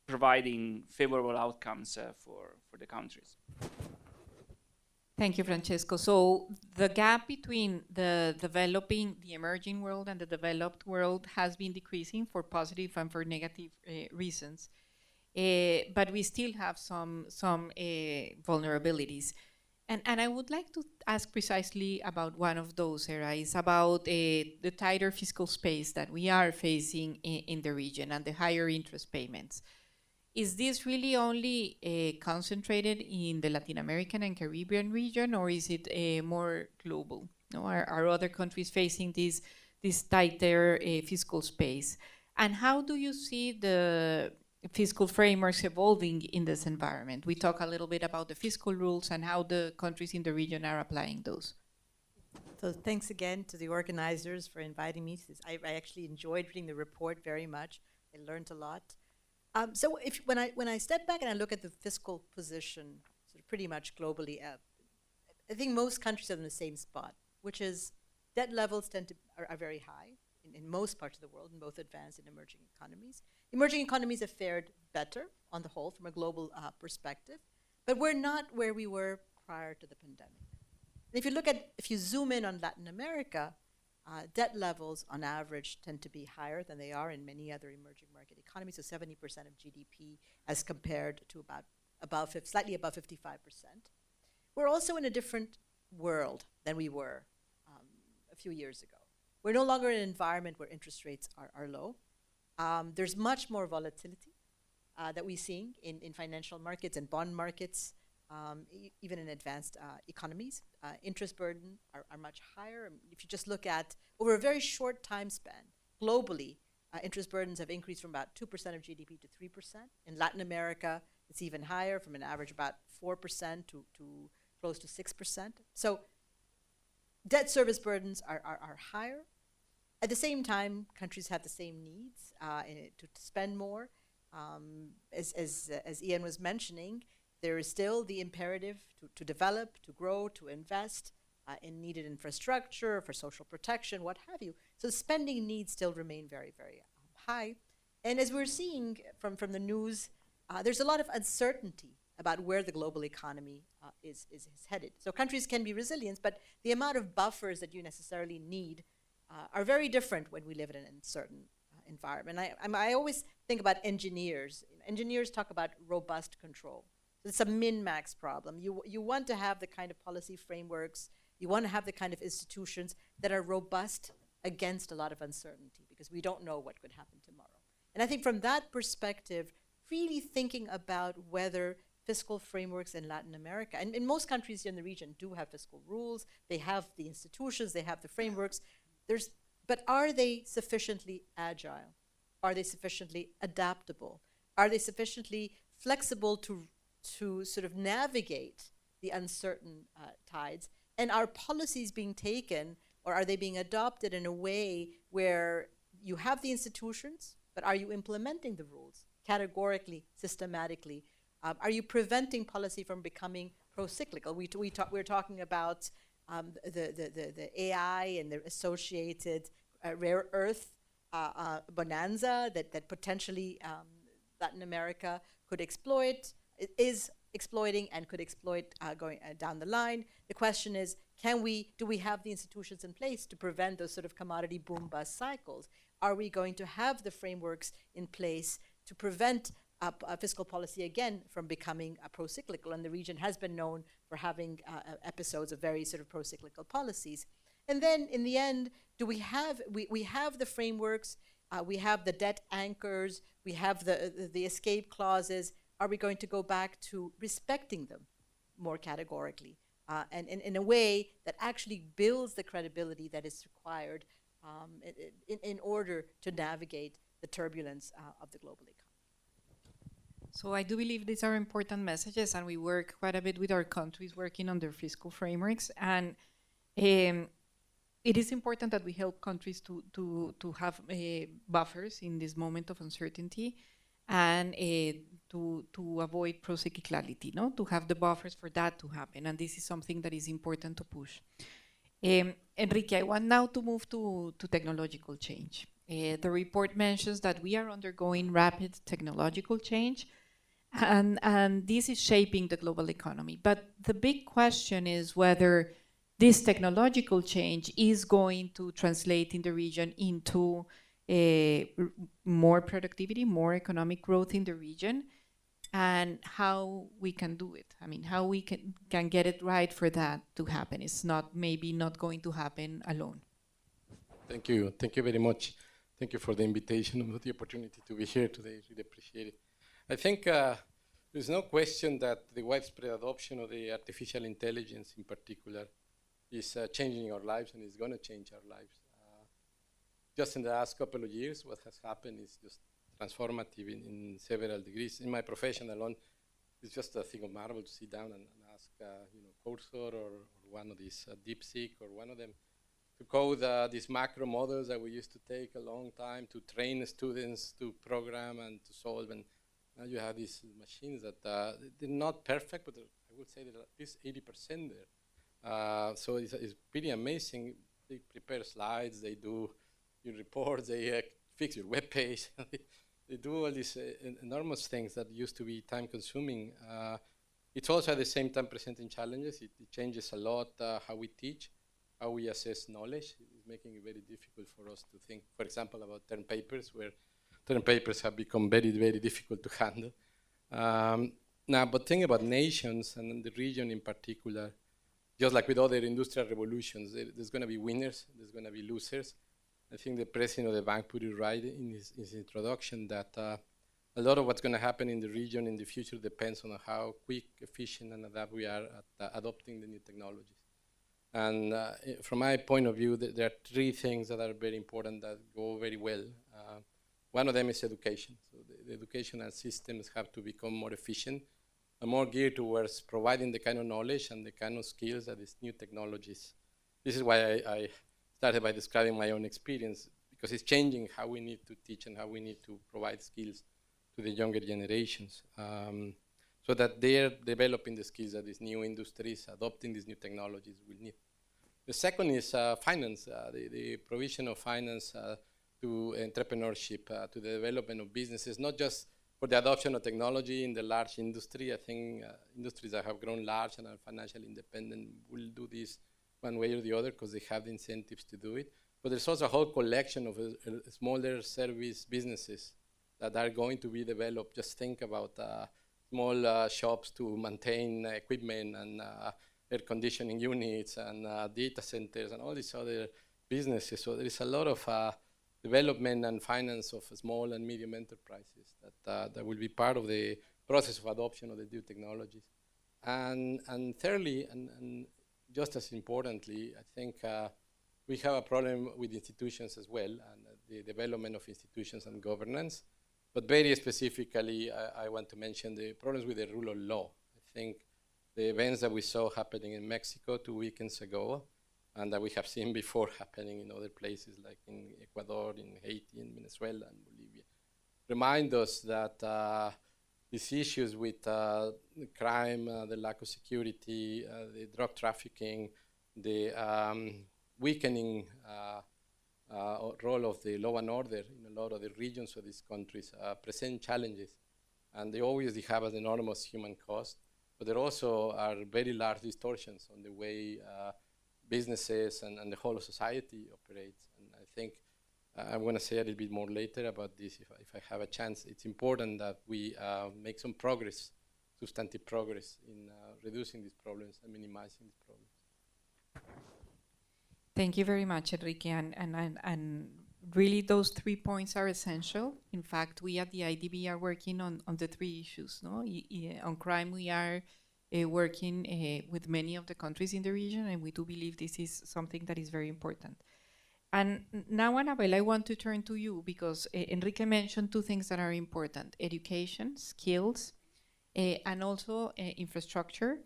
providing favorable outcomes for the countries. Thank you, Francesco. So the gap between the emerging world and the developed world has been decreasing for positive and for negative reasons. But we still have some vulnerabilities. And I would like to ask precisely about one of those areas, about the tighter fiscal space that we are facing in the region and the higher interest payments. Is this really only concentrated in the Latin American and Caribbean region, or is it more global? No, are other countries facing this tighter fiscal space? And how do you see the fiscal frameworks evolving in this environment? We talk a little bit about the fiscal rules and how the countries in the region are applying those. So thanks again to the organizers for inviting me. I actually enjoyed reading the report very much. I learned a lot. So when I step back and I look at the fiscal position, sort of pretty much globally, I think most countries are in the same spot, which is debt levels are very high in most parts of the world, in both advanced and emerging economies. Emerging economies have fared better on the whole from a global perspective, but we're not where we were prior to the pandemic. And if you zoom in on Latin America, debt levels on average tend to be higher than they are in many other emerging market economies, so 70% of GDP as compared to slightly above 55%. We're also in a different world than we were a few years ago. We're no longer in an environment where interest rates are low. There's much more volatility that we're seeing in financial markets and bond markets, even in advanced economies. Interest burden are much higher. If you just look at over a very short time span, globally, interest burdens have increased from about 2% of GDP to 3%. In Latin America, it's even higher, from an average about 4% to close to 6%. So debt service burdens are higher. At the same time, countries have the same needs to spend more. As Ian was mentioning, there is still the imperative to develop, to grow, to invest in needed infrastructure, for social protection, what have you. So spending needs still remain very, very high. And as we're seeing from the news, there's a lot of uncertainty about where the global economy is headed. So countries can be resilient, but the amount of buffers that you necessarily need are very different when we live in an uncertain environment. I always think about engineers. Engineers talk about robust control. It's a min-max problem. You want to have the kind of policy frameworks, you want to have the kind of institutions that are robust against a lot of uncertainty, because we don't know what could happen tomorrow. And I think from that perspective, really thinking about whether fiscal frameworks in Latin America, and in most countries in the region do have fiscal rules, they have the institutions, they have the frameworks, but are they sufficiently agile? Are they sufficiently adaptable? Are they sufficiently flexible to sort of navigate the uncertain tides? And are policies being taken, or are they being adopted in a way where you have the institutions, but are you implementing the rules categorically, systematically? Are you preventing policy from becoming pro-cyclical? We're talking about the AI and the associated rare earth bonanza that potentially Latin America could exploit. It is exploiting and could exploit going down the line. The question is, do we have the institutions in place to prevent those sort of commodity boom-bust cycles? Are we going to have the frameworks in place to prevent fiscal policy again from becoming pro-cyclical? And the region has been known for having episodes of very sort of pro-cyclical policies. And then in the end, we have the frameworks, we have the debt anchors, we have the escape clauses. Are we going to go back to respecting them more categorically and in a way that actually builds the credibility that is required in order to navigate the turbulence of the global economy? So I do believe these are important messages, and we work quite a bit with our countries working on their fiscal frameworks. And it is important that we help countries to have buffers in this moment of uncertainty, and to avoid procyclicality, no? To have the buffers for that to happen. And this is something that is important to push. Enrique, I want now to move to technological change. The report mentions that we are undergoing rapid technological change, and this is shaping the global economy. But the big question is whether this technological change is going to translate in the region into more productivity, more economic growth in the region, and how we can do it. I mean, how we can get it right for that to happen. It's not maybe not going to happen alone. Thank you. Thank you very much. Thank you for the invitation and the opportunity to be here today. Really appreciate it. I think there's no question that the widespread adoption of the artificial intelligence in particular is changing our lives, and it's going to change our lives. Just in the last couple of years, what has happened is just transformative in several degrees. In my profession alone, it's just a thing of marvel to sit down and ask, Cursor or one of these DeepSeek or one of them to code these macro models that we used to take a long time to train students to program and to solve. And now you have these machines that they're not perfect, but I would say that at least 80% there. So it's pretty amazing. They prepare slides, they do your reports, they fix your web page. They do all these enormous things that used to be time-consuming. It's also at the same time presenting challenges. It changes a lot how we teach, how we assess knowledge. It's making it very difficult for us to think, for example, about term papers, where term papers have become very, very difficult to handle. Now, but think about nations and the region in particular. Just like with other industrial revolutions, there's going to be winners, there's going to be losers. I think the president of the bank put it right in his introduction that a lot of what's going to happen in the region in the future depends on how quick, efficient, and adapt we are at adopting the new technologies. And from my point of view, there are three things that are very important that go very well. One of them is education. So the educational systems have to become more efficient and more geared towards providing the kind of knowledge and the kind of skills that these new technologies. This is why I started by describing my own experience, because it's changing how we need to teach and how we need to provide skills to the younger generations, so that they're developing the skills that these new industries, adopting these new technologies will need. The second is finance, the provision of finance to entrepreneurship, to the development of businesses, not just for the adoption of technology in the large industry. I think industries that have grown large and are financially independent will do this one way or the other because they have the incentives to do it. But there's also a whole collection of smaller service businesses that are going to be developed. Just think about small shops to maintain equipment and air conditioning units and data centers and all these other businesses. So there is a lot of development and finance of small and medium enterprises that will be part of the process of adoption of the new technologies. And thirdly, and just as importantly, I think we have a problem with institutions as well, and the development of institutions and governance. But very specifically, I want to mention the problems with the rule of law. I think the events that we saw happening in Mexico 2 weekends ago, and that we have seen before happening in other places like in Ecuador, in Haiti, in Venezuela, and Bolivia, remind us that these issues with the crime, the lack of security, the drug trafficking, the weakening role of the law and order in a lot of the regions of these countries present challenges. And they obviously have an enormous human cost, but there also are very large distortions on the way businesses and the whole of society operates. And I think I'm going to say a little bit more later about this if I have a chance. It's important that we make some progress, substantive progress in reducing these problems and minimizing these problems. Thank you very much, Enrique. And really, those 3 points are essential. In fact, we at the IDB are working on the 3 issues. No? On crime, we are working with many of the countries in the region, and we do believe this is something that is very important. And now, Annabelle, I want to turn to you because Enrique mentioned 2 things that are important: education, skills, and also infrastructure.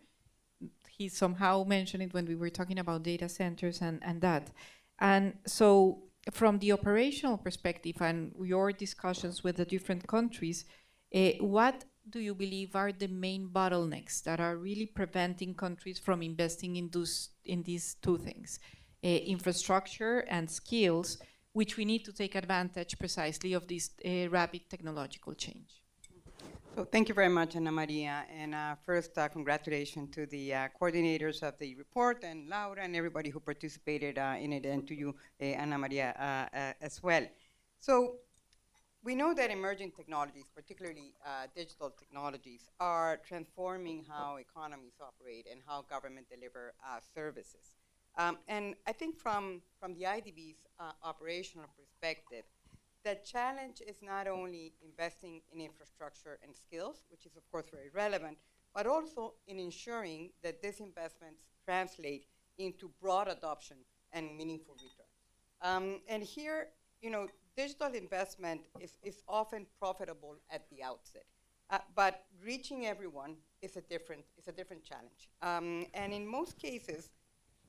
He somehow mentioned it when we were talking about data centers and that. And so from the operational perspective and your discussions with the different countries, what do you believe are the main bottlenecks that are really preventing countries from investing in these 2 things? infrastructure and skills, which we need to take advantage precisely of this rapid technological change. So thank you very much, Ana Maria. And first, congratulations to the coordinators of the report and Laura and everybody who participated in it, and to you, Ana Maria, as well. So we know that emerging technologies, particularly digital technologies, are transforming how economies operate and how government deliver services. And I think from the IDB's operational perspective, the challenge is not only investing in infrastructure and skills, which is of course very relevant, but also in ensuring that these investments translate into broad adoption and meaningful returns. And here, digital investment is often profitable at the outset, but reaching everyone is a different challenge. And in most cases,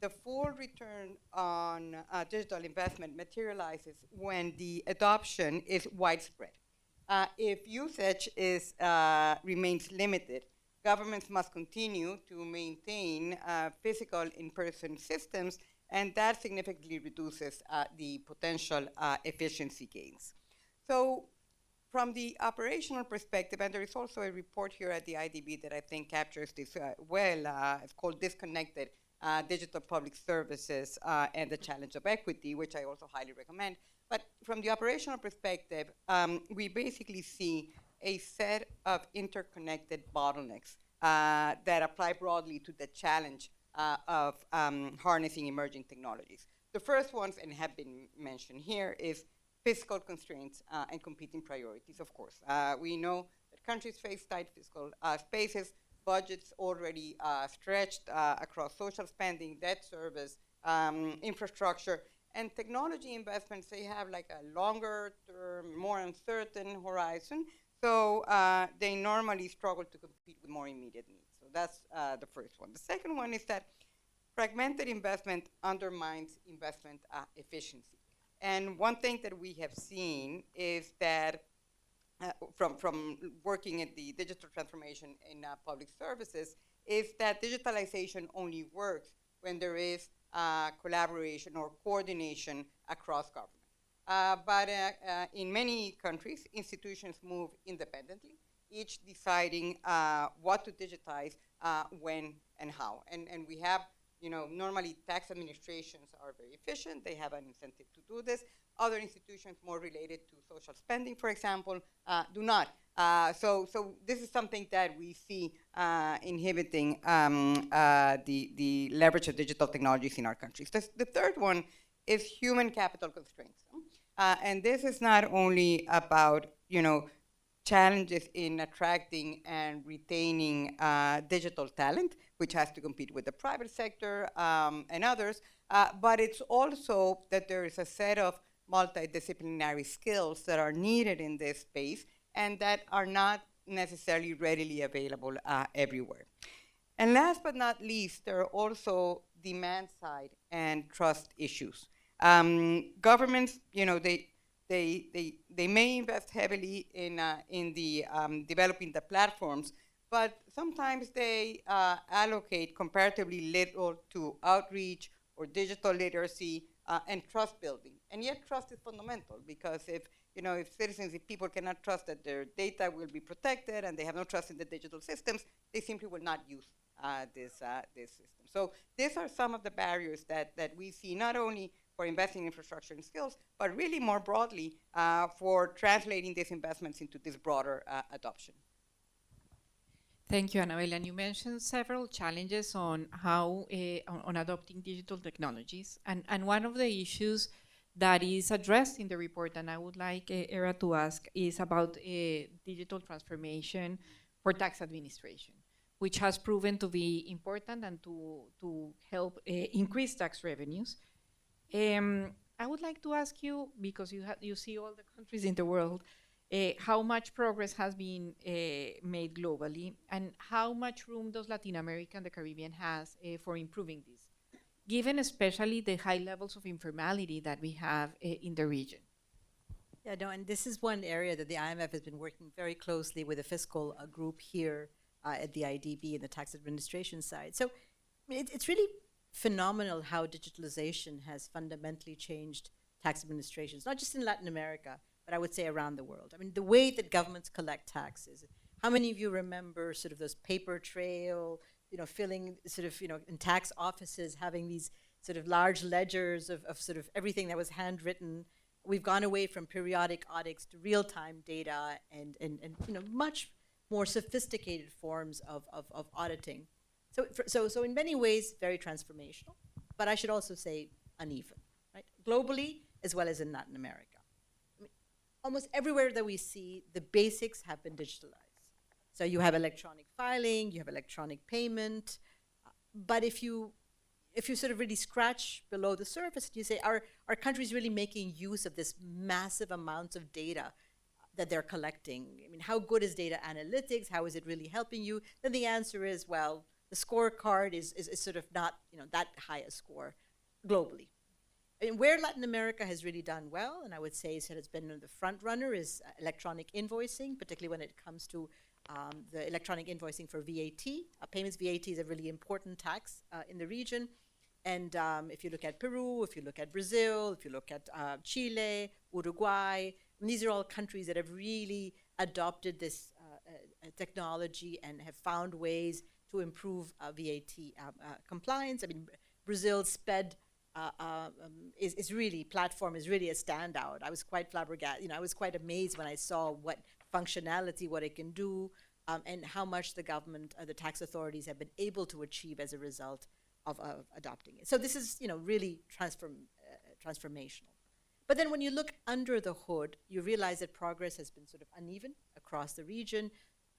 the full return on digital investment materializes when the adoption is widespread. If usage remains limited, governments must continue to maintain physical in-person systems, and that significantly reduces the potential efficiency gains. So from the operational perspective, and there is also a report here at the IDB that I think captures this well, it's called Disconnected Digital Public Services and the Challenge of Equity, which I also highly recommend. But from the operational perspective, we basically see a set of interconnected bottlenecks that apply broadly to the challenge of harnessing emerging technologies. The first ones, and have been mentioned here, is fiscal constraints and competing priorities, of course. We know that countries face tight fiscal spaces, budgets already stretched across social spending, debt service, infrastructure, and technology investments. They have like a longer term, more uncertain horizon, so they normally struggle to compete with more immediate needs. So that's the first one. The second one is that fragmented investment undermines investment efficiency. And one thing that we have seen is that from working at the digital transformation in public services, is that digitalization only works when there is collaboration or coordination across government. But in many countries, institutions move independently, each deciding what to digitize, when and how. And we have, normally tax administrations are very efficient. They have an incentive to do this. Other institutions more related to social spending, for example, do not. So this is something that we see inhibiting the leverage of digital technologies in our countries. The third one is human capital constraints. And this is not only about, challenges in attracting and retaining digital talent, which has to compete with the private sector and others, but it's also that there is a set of multidisciplinary skills that are needed in this space and that are not necessarily readily available everywhere. And last but not least, there are also demand side and trust issues. Governments, they may invest heavily in developing the platforms, but sometimes they allocate comparatively little to outreach or digital literacy and trust building. And yet trust is fundamental, because if people cannot trust that their data will be protected and they have no trust in the digital systems, they simply will not use this system. So these are some of the barriers that we see, not only for investing in infrastructure and skills, but really more broadly for translating these investments into this broader adoption. Thank you, Annabelle. And you mentioned several challenges on how on adopting digital technologies. And one of the issues that is addressed in the report, and I would like Era to ask, is about digital transformation for tax administration, which has proven to be important and to help increase tax revenues. I would like to ask you, because you see all the countries in the world, how much progress has been made globally, and how much room does Latin America and the Caribbean has for improving this, given especially the high levels of informality that we have in the region? Yeah, no, and this is one area that the IMF has been working very closely with a fiscal group here at the IDB and the tax administration side. So it's really phenomenal how digitalization has fundamentally changed tax administrations, not just in Latin America, but I would say around the world. I mean, the way that governments collect taxes. How many of you remember sort of those paper trail, filling sort of, in tax offices, having these sort of large ledgers of sort of everything that was handwritten. We've gone away from periodic audits to real-time data and much more sophisticated forms of auditing. So in many ways, very transformational, but I should also say uneven, right? Globally, as well as in Latin America. I mean, almost everywhere that we see, the basics have been digitalized. So you have electronic filing, you have electronic payment, but if you sort of really scratch below the surface, you say, are countries really making use of this massive amounts of data that they're collecting? I mean, how good is data analytics? How is it really helping you? Then the answer is, well, the scorecard is sort of not that high a score globally. I mean, where Latin America has really done well, and I would say has been the front runner, is electronic invoicing, particularly when it comes to the electronic invoicing for VAT. Payments VAT is a really important tax in the region. And if you look at Peru, if you look at Brazil, if you look at Chile, Uruguay, these are all countries that have really adopted this technology and have found ways to improve VAT compliance. I mean, Brazil's SPED platform is really a standout. I was quite flabbergasted. I was quite amazed when I saw what functionality, what it can do, and how much the government, the tax authorities have been able to achieve as a result of adopting it. So this is, really transformational. But then when you look under the hood, you realize that progress has been sort of uneven across the region.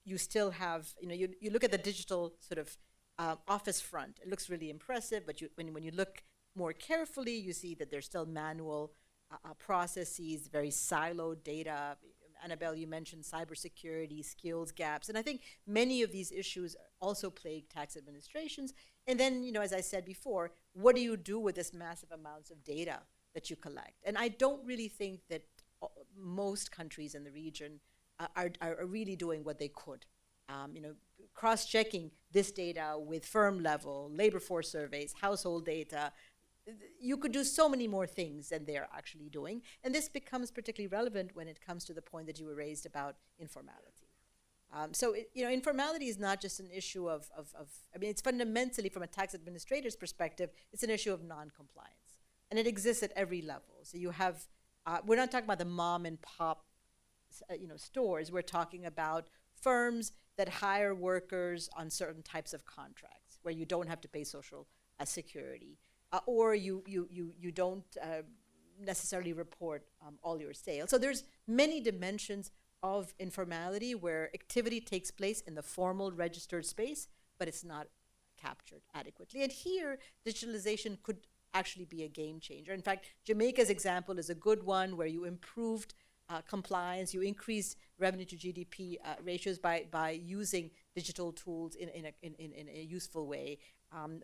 You still have, you look at the digital sort of office front. It looks really impressive, but when you look more carefully, you see that there's still manual processes, very siloed data. Annabelle, you mentioned cybersecurity, skills gaps, and I think many of these issues also plague tax administrations. And then, as I said before, what do you do with this massive amounts of data that you collect? And I don't really think that most countries in the region are really doing what they could. Cross-checking this data with firm level, labor force surveys, household data. You could do so many more things than they're actually doing. And this becomes particularly relevant when it comes to the point that you were raised about informality. Informality is not just an issue it's fundamentally, from a tax administrator's perspective, it's an issue of non-compliance. And it exists at every level. So you have, we're not talking about the mom and pop, stores. We're talking about firms that hire workers on certain types of contracts where you don't have to pay social security. Or you don't necessarily report all your sales. So there's many dimensions of informality where activity takes place in the formal registered space, but it's not captured adequately. And here, digitalization could actually be a game changer. In fact, Jamaica's example is a good one where you improved compliance, you increased revenue to GDP ratios by using digital tools in a useful way.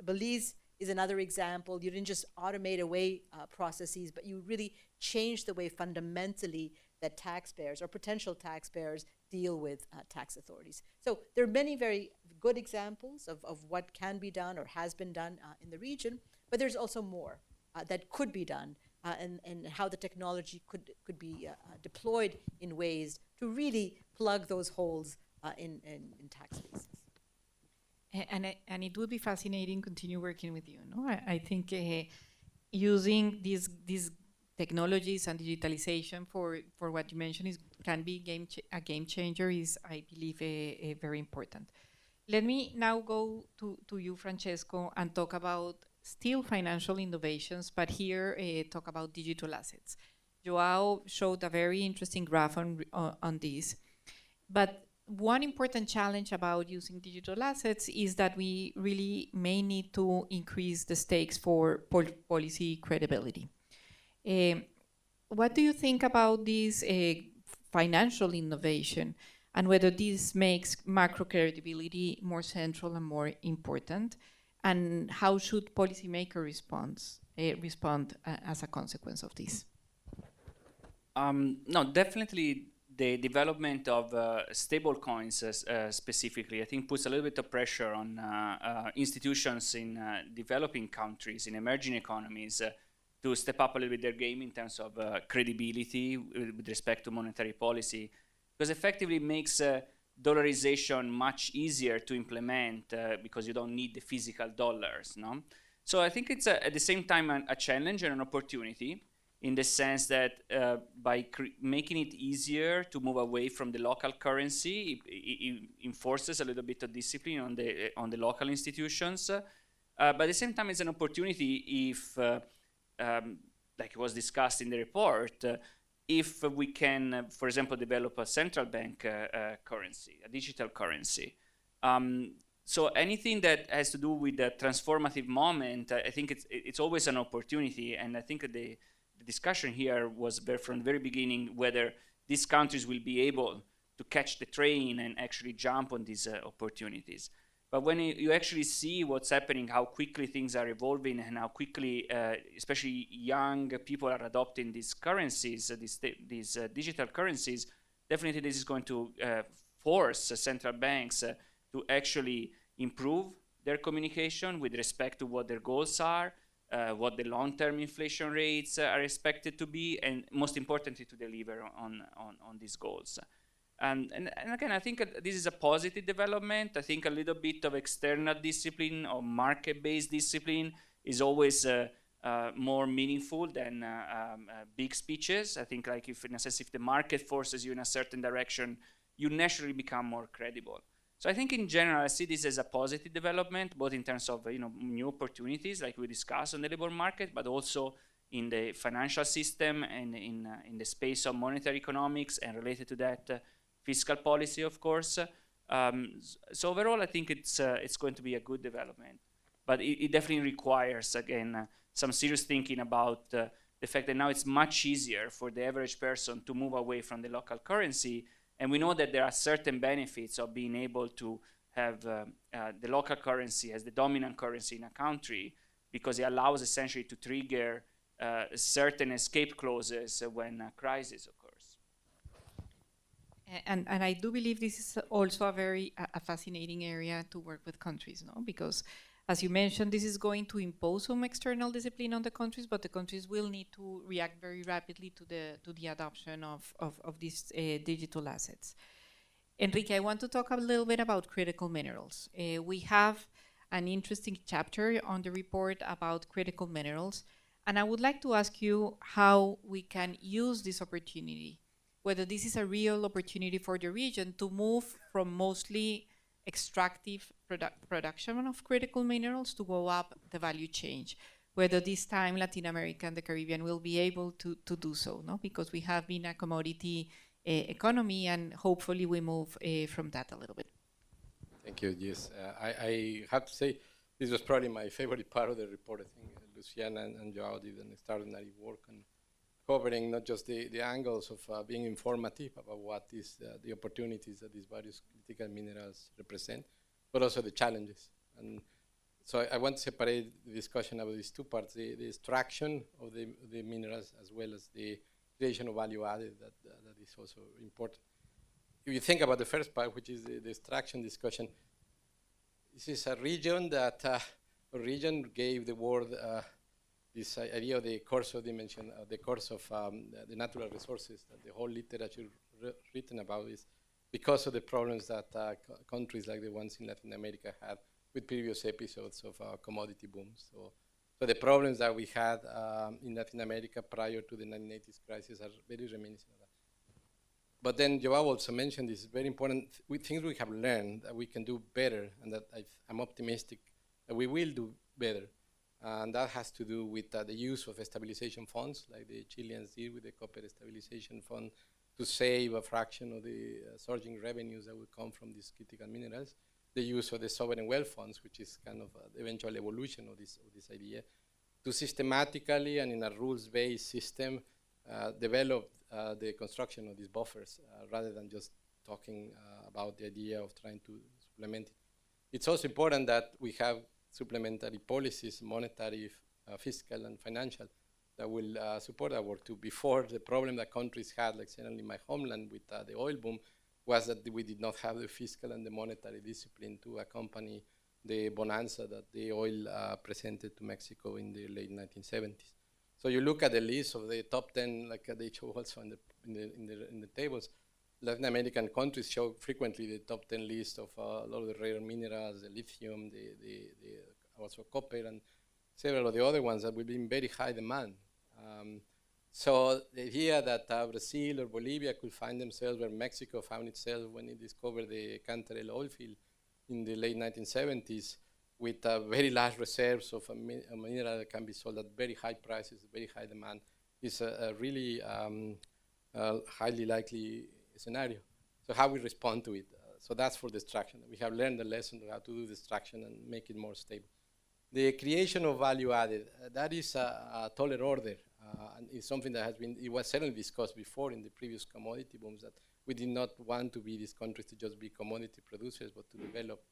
Belize is another example. You didn't just automate away processes, but you really changed the way fundamentally that taxpayers or potential taxpayers deal with tax authorities. So there are many very good examples of what can be done or has been done in the region, but there's also more that could be done and how the technology could be deployed in ways to really plug those holes in tax spaces. And it would be fascinating continue working with you. No, I think using these technologies and digitalization for what you mentioned can be a game changer. Is, I believe, very important. Let me now go to you, Francesco, and talk about still financial innovations, but here talk about digital assets. Joao showed a very interesting graph on this, but one important challenge about using digital assets is that we really may need to increase the stakes for policy credibility. What do you think about this financial innovation and whether this makes macro credibility more central and more important? And how should policymakers respond as a consequence of this? No, definitely the development of stable coins specifically, I think, puts a little bit of pressure on institutions in developing countries, in emerging economies, to step up a little bit their game in terms of credibility with respect to monetary policy, because effectively it makes dollarization much easier to implement because you don't need the physical dollars, no? So I think it's at the same time a challenge and an opportunity, in the sense that by making it easier to move away from the local currency, it enforces a little bit of discipline on the local institutions. But at the same time, it's an opportunity if, like it was discussed in the report, if we can, for example, develop a central bank currency, a digital currency. So anything that has to do with the transformative moment, I think it's always an opportunity, and I think the discussion here was from the very beginning whether these countries will be able to catch the train and actually jump on these opportunities. But when you actually see what's happening, how quickly things are evolving, and how quickly, especially young people are adopting these currencies, these digital currencies, definitely this is going to force central banks to actually improve their communication with respect to what their goals are, what the long-term inflation rates are expected to be, and most importantly, to deliver on these goals. And again, I think this is a positive development. I think a little bit of external discipline or market-based discipline is always more meaningful than big speeches. I think, like, if in a sense, if the market forces you in a certain direction, you naturally become more credible. So I think in general, I see this as a positive development, both in terms of new opportunities, like we discussed on the labor market, but also in the financial system and in the space of monetary economics, and related to that, fiscal policy, of course. So overall, I think it's going to be a good development, but it definitely requires, again, some serious thinking about the fact that now it's much easier for the average person to move away from the local currency. And we know that there are certain benefits of being able to have the local currency as the dominant currency in a country, because it allows essentially to trigger certain escape clauses when a crisis occurs. And I do believe this is also a very fascinating area to work with countries, no? Because, as you mentioned, this is going to impose some external discipline on the countries, but the countries will need to react very rapidly to the adoption of these digital assets. Enrique, I want to talk a little bit about critical minerals. We have an interesting chapter on the report about critical minerals, and I would like to ask you how we can use this opportunity, whether this is a real opportunity for the region to move from mostly extractive production of critical minerals to go up the value chain, whether this time Latin America and the Caribbean will be able to do so, no? Because we have been a commodity economy, and hopefully we move from that a little bit. Thank you. Yes, I have to say this was probably my favorite part of the report. I think Luciana and Joao did an extraordinary work on covering not just the angles of being informative about what is the opportunities that these various critical minerals represent, but also the challenges. And so I want to separate the discussion about these two parts, the extraction of the minerals, as well as the creation of value added that is also important. If you think about the first part, which is the extraction discussion, this is a region that gave the world this idea of the Corso dimension, the course of the natural resources that the whole literature written about is because of the problems that countries like the ones in Latin America had with previous episodes of commodity booms. So the problems that we had in Latin America prior to the 1980s crisis are very reminiscent of that. But then Joao also mentioned this very important things we have learned that we can do better, and that I'm optimistic that we will do better. And that has to do with the use of stabilization funds, like the Chileans did with the Copper Stabilization Fund, to save a fraction of the surging revenues that would come from these critical minerals. The use of the sovereign wealth funds, which is kind of the eventual evolution of this idea, to systematically and in a rules-based system develop the construction of these buffers, rather than just talking about the idea of trying to supplement it. It's also important that we have supplementary policies, monetary, fiscal, and financial, that will support our work too. Before, the problem that countries had, like certainly my homeland with the oil boom, was that we did not have the fiscal and the monetary discipline to accompany the bonanza that the oil presented to Mexico in the late 1970s. So you look at the list of the top 10, like they show also in the tables. Latin American countries show frequently the top 10 list of a lot of the rare minerals, the lithium, also copper, and several of the other ones that will be in very high demand. So the idea that Brazil or Bolivia could find themselves where Mexico found itself when it discovered the Cantarell oil field in the late 1970s, with very large reserves of a mineral that can be sold at very high prices, very high demand, is a really highly likely scenario. So how we respond to it. So that's for destruction. We have learned the lesson of how to do destruction and make it more stable. The creation of value added, that is a taller order. And it's something that it was certainly discussed before in the previous commodity booms, that we did not want to be these countries to just be commodity producers, but to develop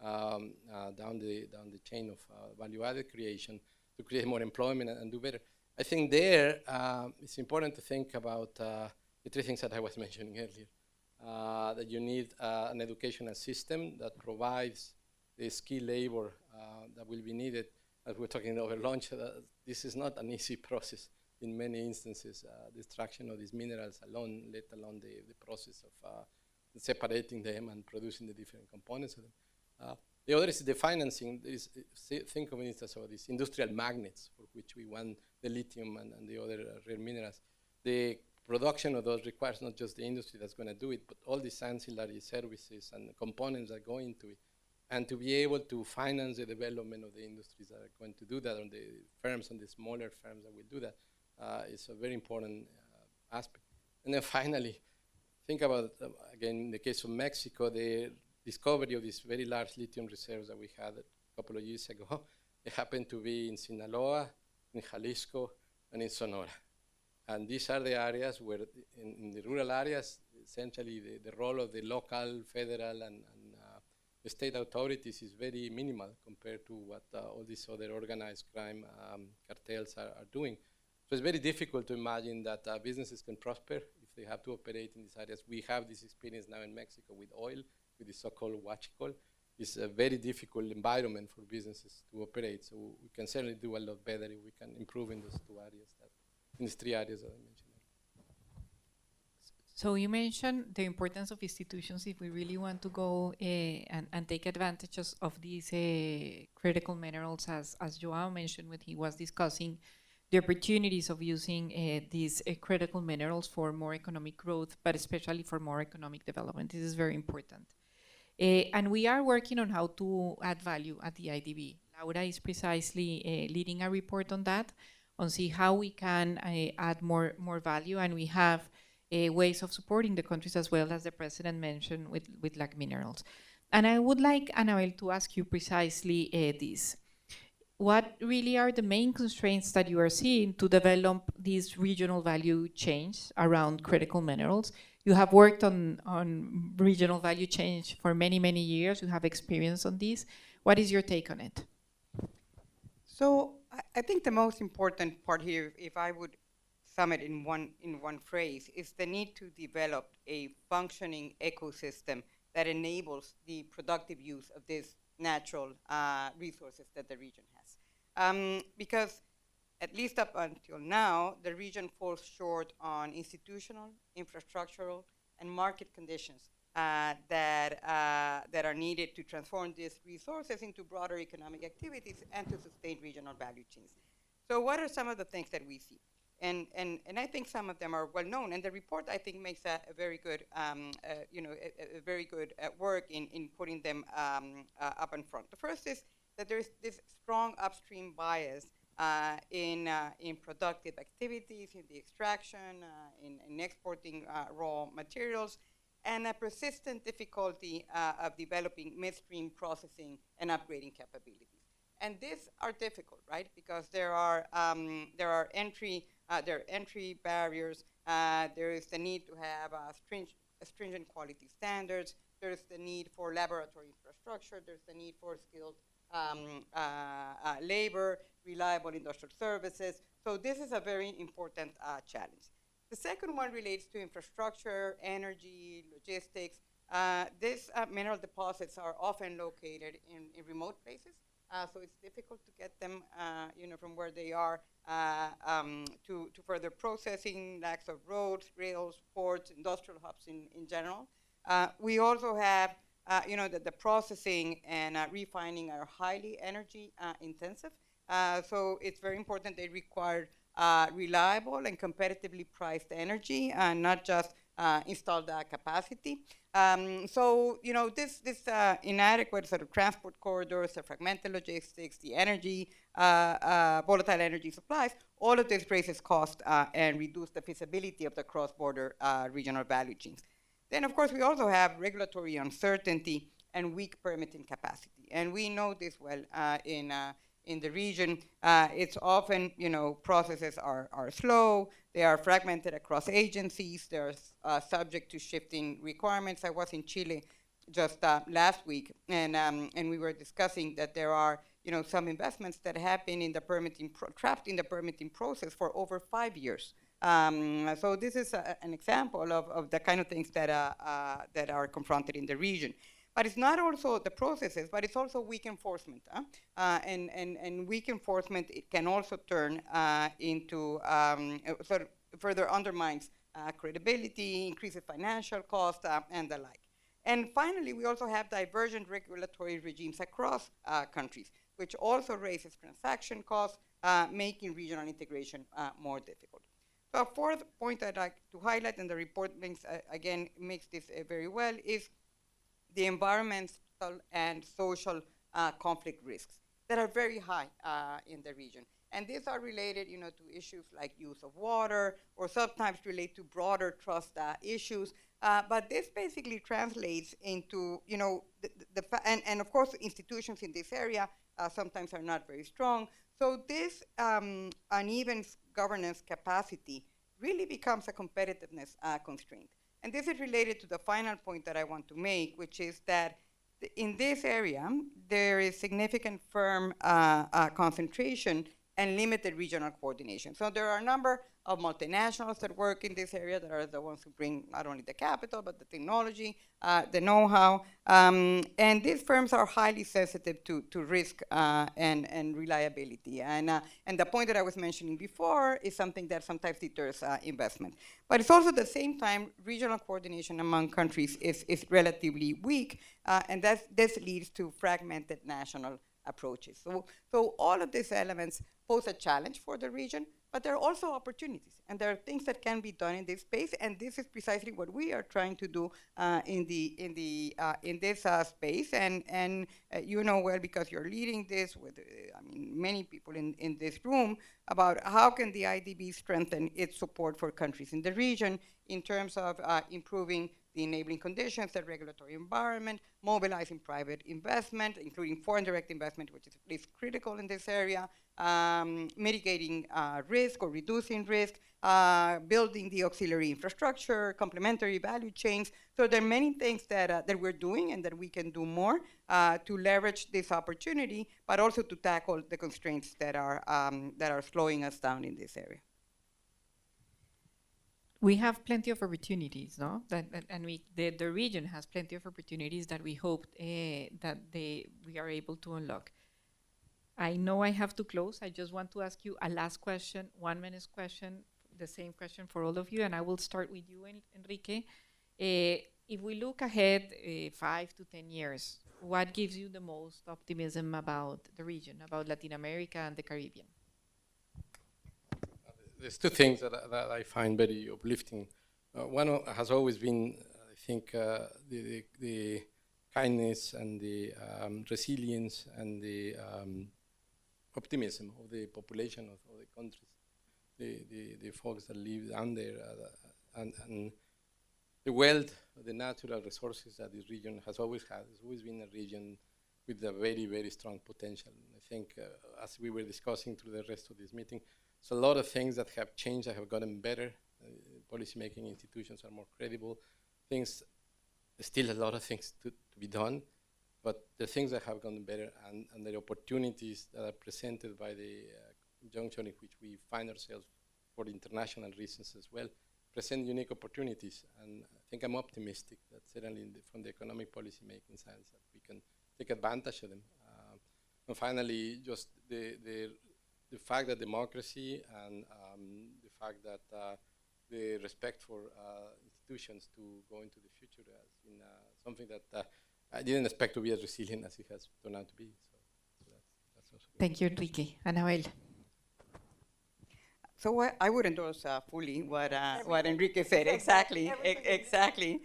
down the chain of value-added creation to create more employment and do better. I think there it's important to think about the three things that I was mentioning earlier. That you need an educational system that provides the skilled labor that will be needed. As we're talking over lunch, this is not an easy process in many instances. The extraction of these minerals alone, let alone the process of separating them and producing the different components of them. The other is the financing. Think of it as these industrial magnets for which we want the lithium and the other rare minerals. The production of those requires not just the industry that's going to do it, but all these ancillary services and components that go into it. And to be able to finance the development of the industries that are going to do that, or the firms and the smaller firms that will do that, is a very important aspect. And then finally, think about, again, in the case of Mexico, the discovery of these very large lithium reserves that we had a couple of years ago. It happened to be in Sinaloa, in Jalisco, and in Sonora. And these are the areas where, in the rural areas, essentially the role of the local, federal, and the state authorities is very minimal compared to what all these other organized crime cartels are doing. So it's very difficult to imagine that businesses can prosper if they have to operate in these areas. We have this experience now in Mexico with oil, with the so-called huachicol. It's a very difficult environment for businesses to operate. So we can certainly do a lot better if we can improve in those two areas, in these three areas that I mentioned. So you mentioned the importance of institutions if we really want to go and take advantages of these critical minerals, as Joao mentioned when he was discussing the opportunities of using these critical minerals for more economic growth, but especially for more economic development. This is very important. And we are working on how to add value at the IDB. Laura is precisely leading a report on that, on see how we can add more value, and we have ways of supporting the countries as well, as the president mentioned with like minerals. And I would like, Annabel, to ask you precisely this. What really are the main constraints that you are seeing to develop these regional value chains around critical minerals? You have worked on regional value chains for many, many years. You have experience on this. What is your take on it? So I think the most important part here, if I would sum it in one phrase, is the need to develop a functioning ecosystem that enables the productive use of these natural resources that the region has. Because at least up until now, the region falls short on institutional, infrastructural, and market conditions that are needed to transform these resources into broader economic activities and to sustain regional value chains. So what are some of the things that we see? And I think some of them are well known, and the report I think makes a very good, a very good work in putting them up in front. The first is that there's this strong upstream bias in productive activities, in the extraction, in exporting raw materials, and a persistent difficulty of developing midstream processing and upgrading capabilities. And these are difficult, right? Because there are entry barriers. There is the need to have stringent quality standards. There is the need for laboratory infrastructure. There's the need for skilled labor, reliable industrial services. So this is a very important challenge. The second one relates to infrastructure, energy, logistics. These mineral deposits are often located in remote places, so it's difficult to get them, from where they are to further processing, lacks of roads, rails, ports, industrial hubs in general. We also have, that the processing and refining are highly energy intensive. So it's very important they require reliable and competitively priced energy, not just installed capacity. So, this inadequate sort of transport corridors, the fragmented logistics, the energy, volatile energy supplies, all of this raises cost and reduce the feasibility of the cross-border regional value chains. Then, of course, we also have regulatory uncertainty and weak permitting capacity. And we know this well in the region. It's often, processes are slow, they are fragmented across agencies, they're subject to shifting requirements. I was in Chile just last week, and we were discussing that there are, some investments that have been in the trapped in the permitting process for over 5 years. So this is an example of the kind of things that are confronted in the region. But it's not also the processes, but it's also weak enforcement. And weak enforcement, it can also turn into sort of further undermines credibility, increases financial cost, and the like. And finally, we also have divergent regulatory regimes across countries, which also raises transaction costs, making regional integration more difficult. So a fourth point I'd like to highlight, and the report links, again, makes this very well, is the environmental and social conflict risks that are very high in the region. And these are related, to issues like use of water, or sometimes relate to broader trust issues. But this basically translates into, and of course, institutions in this area sometimes are not very strong. So this uneven governance capacity really becomes a competitiveness constraint. And this is related to the final point that I want to make, which is that in this area, there is significant firm concentration and limited regional coordination. So there are a number of multinationals that work in this area that are the ones who bring not only the capital, but the technology, the know-how. And these firms are highly sensitive to risk and reliability. And the point that I was mentioning before is something that sometimes deters investment. But it's also at the same time, regional coordination among countries is relatively weak, and this leads to fragmented national approaches. So all of these elements pose a challenge for the region, but there are also opportunities, and there are things that can be done in this space, and this is precisely what we are trying to do in this space. And you know well, because you're leading this with many people in this room, about how can the IDB strengthen its support for countries in the region in terms of improving the enabling conditions, the regulatory environment, mobilizing private investment, including foreign direct investment, which is critical in this area, mitigating risk or reducing risk, building the auxiliary infrastructure, complementary value chains. So there are many things that we're doing and that we can do more to leverage this opportunity, but also to tackle the constraints that are slowing us down in this area. We have plenty of opportunities, no? The region has plenty of opportunities that we hope we are able to unlock. I know I have to close. I just want to ask you a last question, 1 minute question, the same question for all of you, and I will start with you, Enrique. If we look ahead 5 to 10 years, what gives you the most optimism about the region, about Latin America and the Caribbean? There's two things that I find very uplifting. One has always been, I think, the kindness and the resilience and the optimism of the population of the countries, the folks that live down there, and the wealth, the natural resources that this region has always had. It's always been a region with a very, very strong potential. And I think, as we were discussing through the rest of this meeting, so a lot of things that have changed, that have gotten better. Policymaking institutions are more credible. Still a lot of things to be done. but the things that have gone better and the opportunities that are presented by the junction in which we find ourselves for international reasons as well, present unique opportunities. And I think I'm optimistic that certainly from the economic policy making side that we can take advantage of them. And finally, just the fact that democracy and the fact that the respect for institutions to go into the future has been something that I didn't expect to be as resilient as it has turned out to be. So that's also good. Thank you, Enrique. Anabel. So I would endorse fully what Enrique said. Exactly, exactly.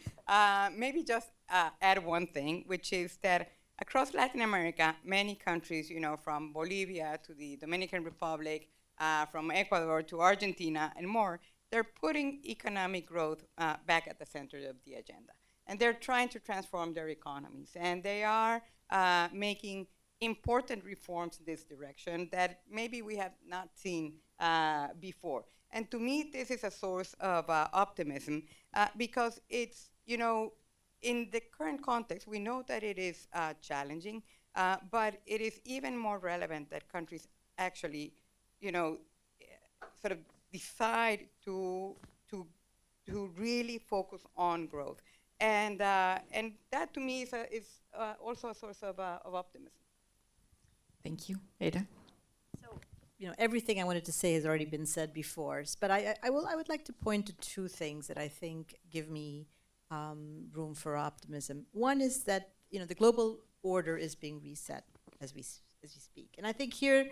Maybe just add one thing, which is that across Latin America, many countries, from Bolivia to the Dominican Republic, from Ecuador to Argentina and more, they're putting economic growth back at the center of the agenda. And they're trying to transform their economies. And they are making important reforms in this direction that maybe we have not seen before. And to me, this is a source of optimism because it's, in the current context, we know that it is challenging, but it is even more relevant that countries actually, sort of decide to really focus on growth. And that to me is also a source of optimism. Thank you. Ada. So, everything I wanted to say has already been said before, but I would like to point to two things that I think give me room for optimism. One is that the global order is being reset as we speak, and I think here,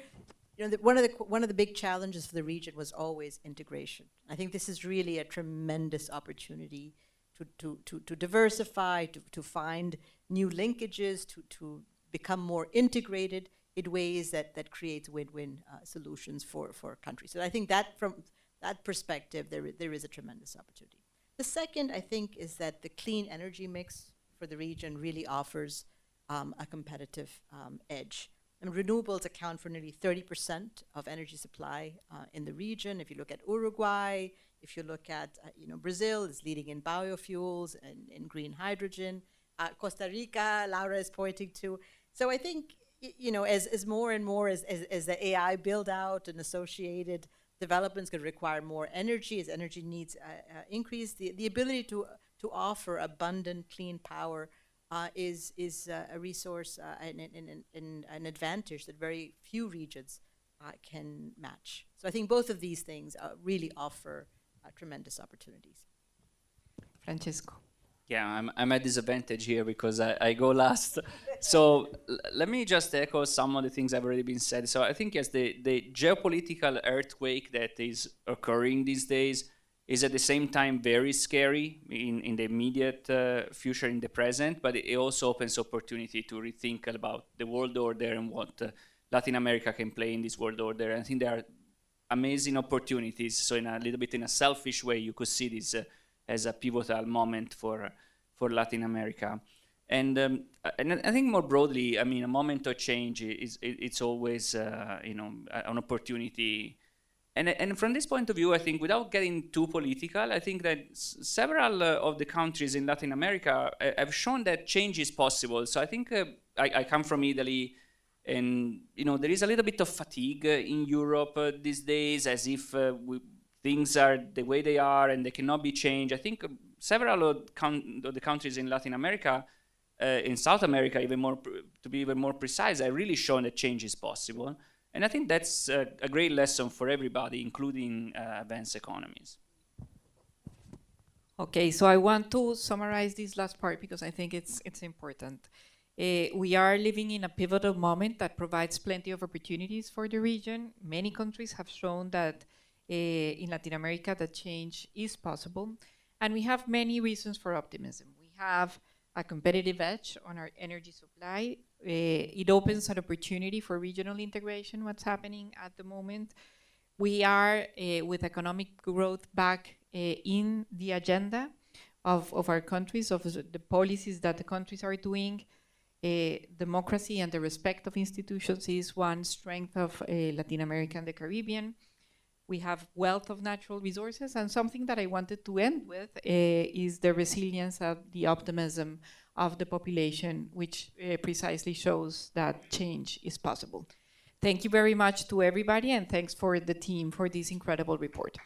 one of the big challenges for the region was always integration. I think this is really a tremendous opportunity to diversify, to find new linkages, to become more integrated in ways that creates win-win solutions for countries. So I think that from that perspective, there is a tremendous opportunity. The second, I think, is that the clean energy mix for the region really offers a competitive edge. And renewables account for nearly 30% of energy supply in the region. If you look at Uruguay, if you look at Brazil, is leading in biofuels and in green hydrogen. Costa Rica, Laura is pointing to. So I think as more and more as the AI build out and associated developments could require more energy, as energy needs increase, the ability to offer abundant clean power is a resource and an advantage that very few regions can match. So I think both of these things really offer tremendous opportunities. Francesco. Yeah, I'm at disadvantage here because I go last. So let me just echo some of the things have already been said. So I think, yes, the geopolitical earthquake that is occurring these days is at the same time very scary in the immediate future, in the present, but it also opens opportunity to rethink about the world order and what Latin America can play in this world order. And I think there are amazing opportunities. So in a little bit in a selfish way, you could see this as a pivotal moment for Latin America. And I think more broadly, I mean, a moment of change it's always an opportunity. And from this point of view, I think without getting too political, I think that several of the countries in Latin America have shown that change is possible. So I think I come from Italy, and there is a little bit of fatigue in Europe these days, as if things are the way they are and they cannot be changed. I think several of the countries in Latin America, in South America, to be even more precise, have really shown that change is possible. And I think that's a great lesson for everybody, including advanced economies. Okay, so I want to summarize this last part because I think it's important. We are living in a pivotal moment that provides plenty of opportunities for the region. Many countries have shown that in Latin America that change is possible. And we have many reasons for optimism. We have a competitive edge on our energy supply. It opens an opportunity for regional integration, what's happening at the moment. We are, with economic growth back in the agenda of our countries, of the policies that the countries are doing. Democracy and the respect of institutions is one strength of Latin America and the Caribbean. We have wealth of natural resources, and something that I wanted to end with is the resilience of the optimism of the population, which precisely shows that change is possible. Thank you very much to everybody, and thanks for the team for this incredible report.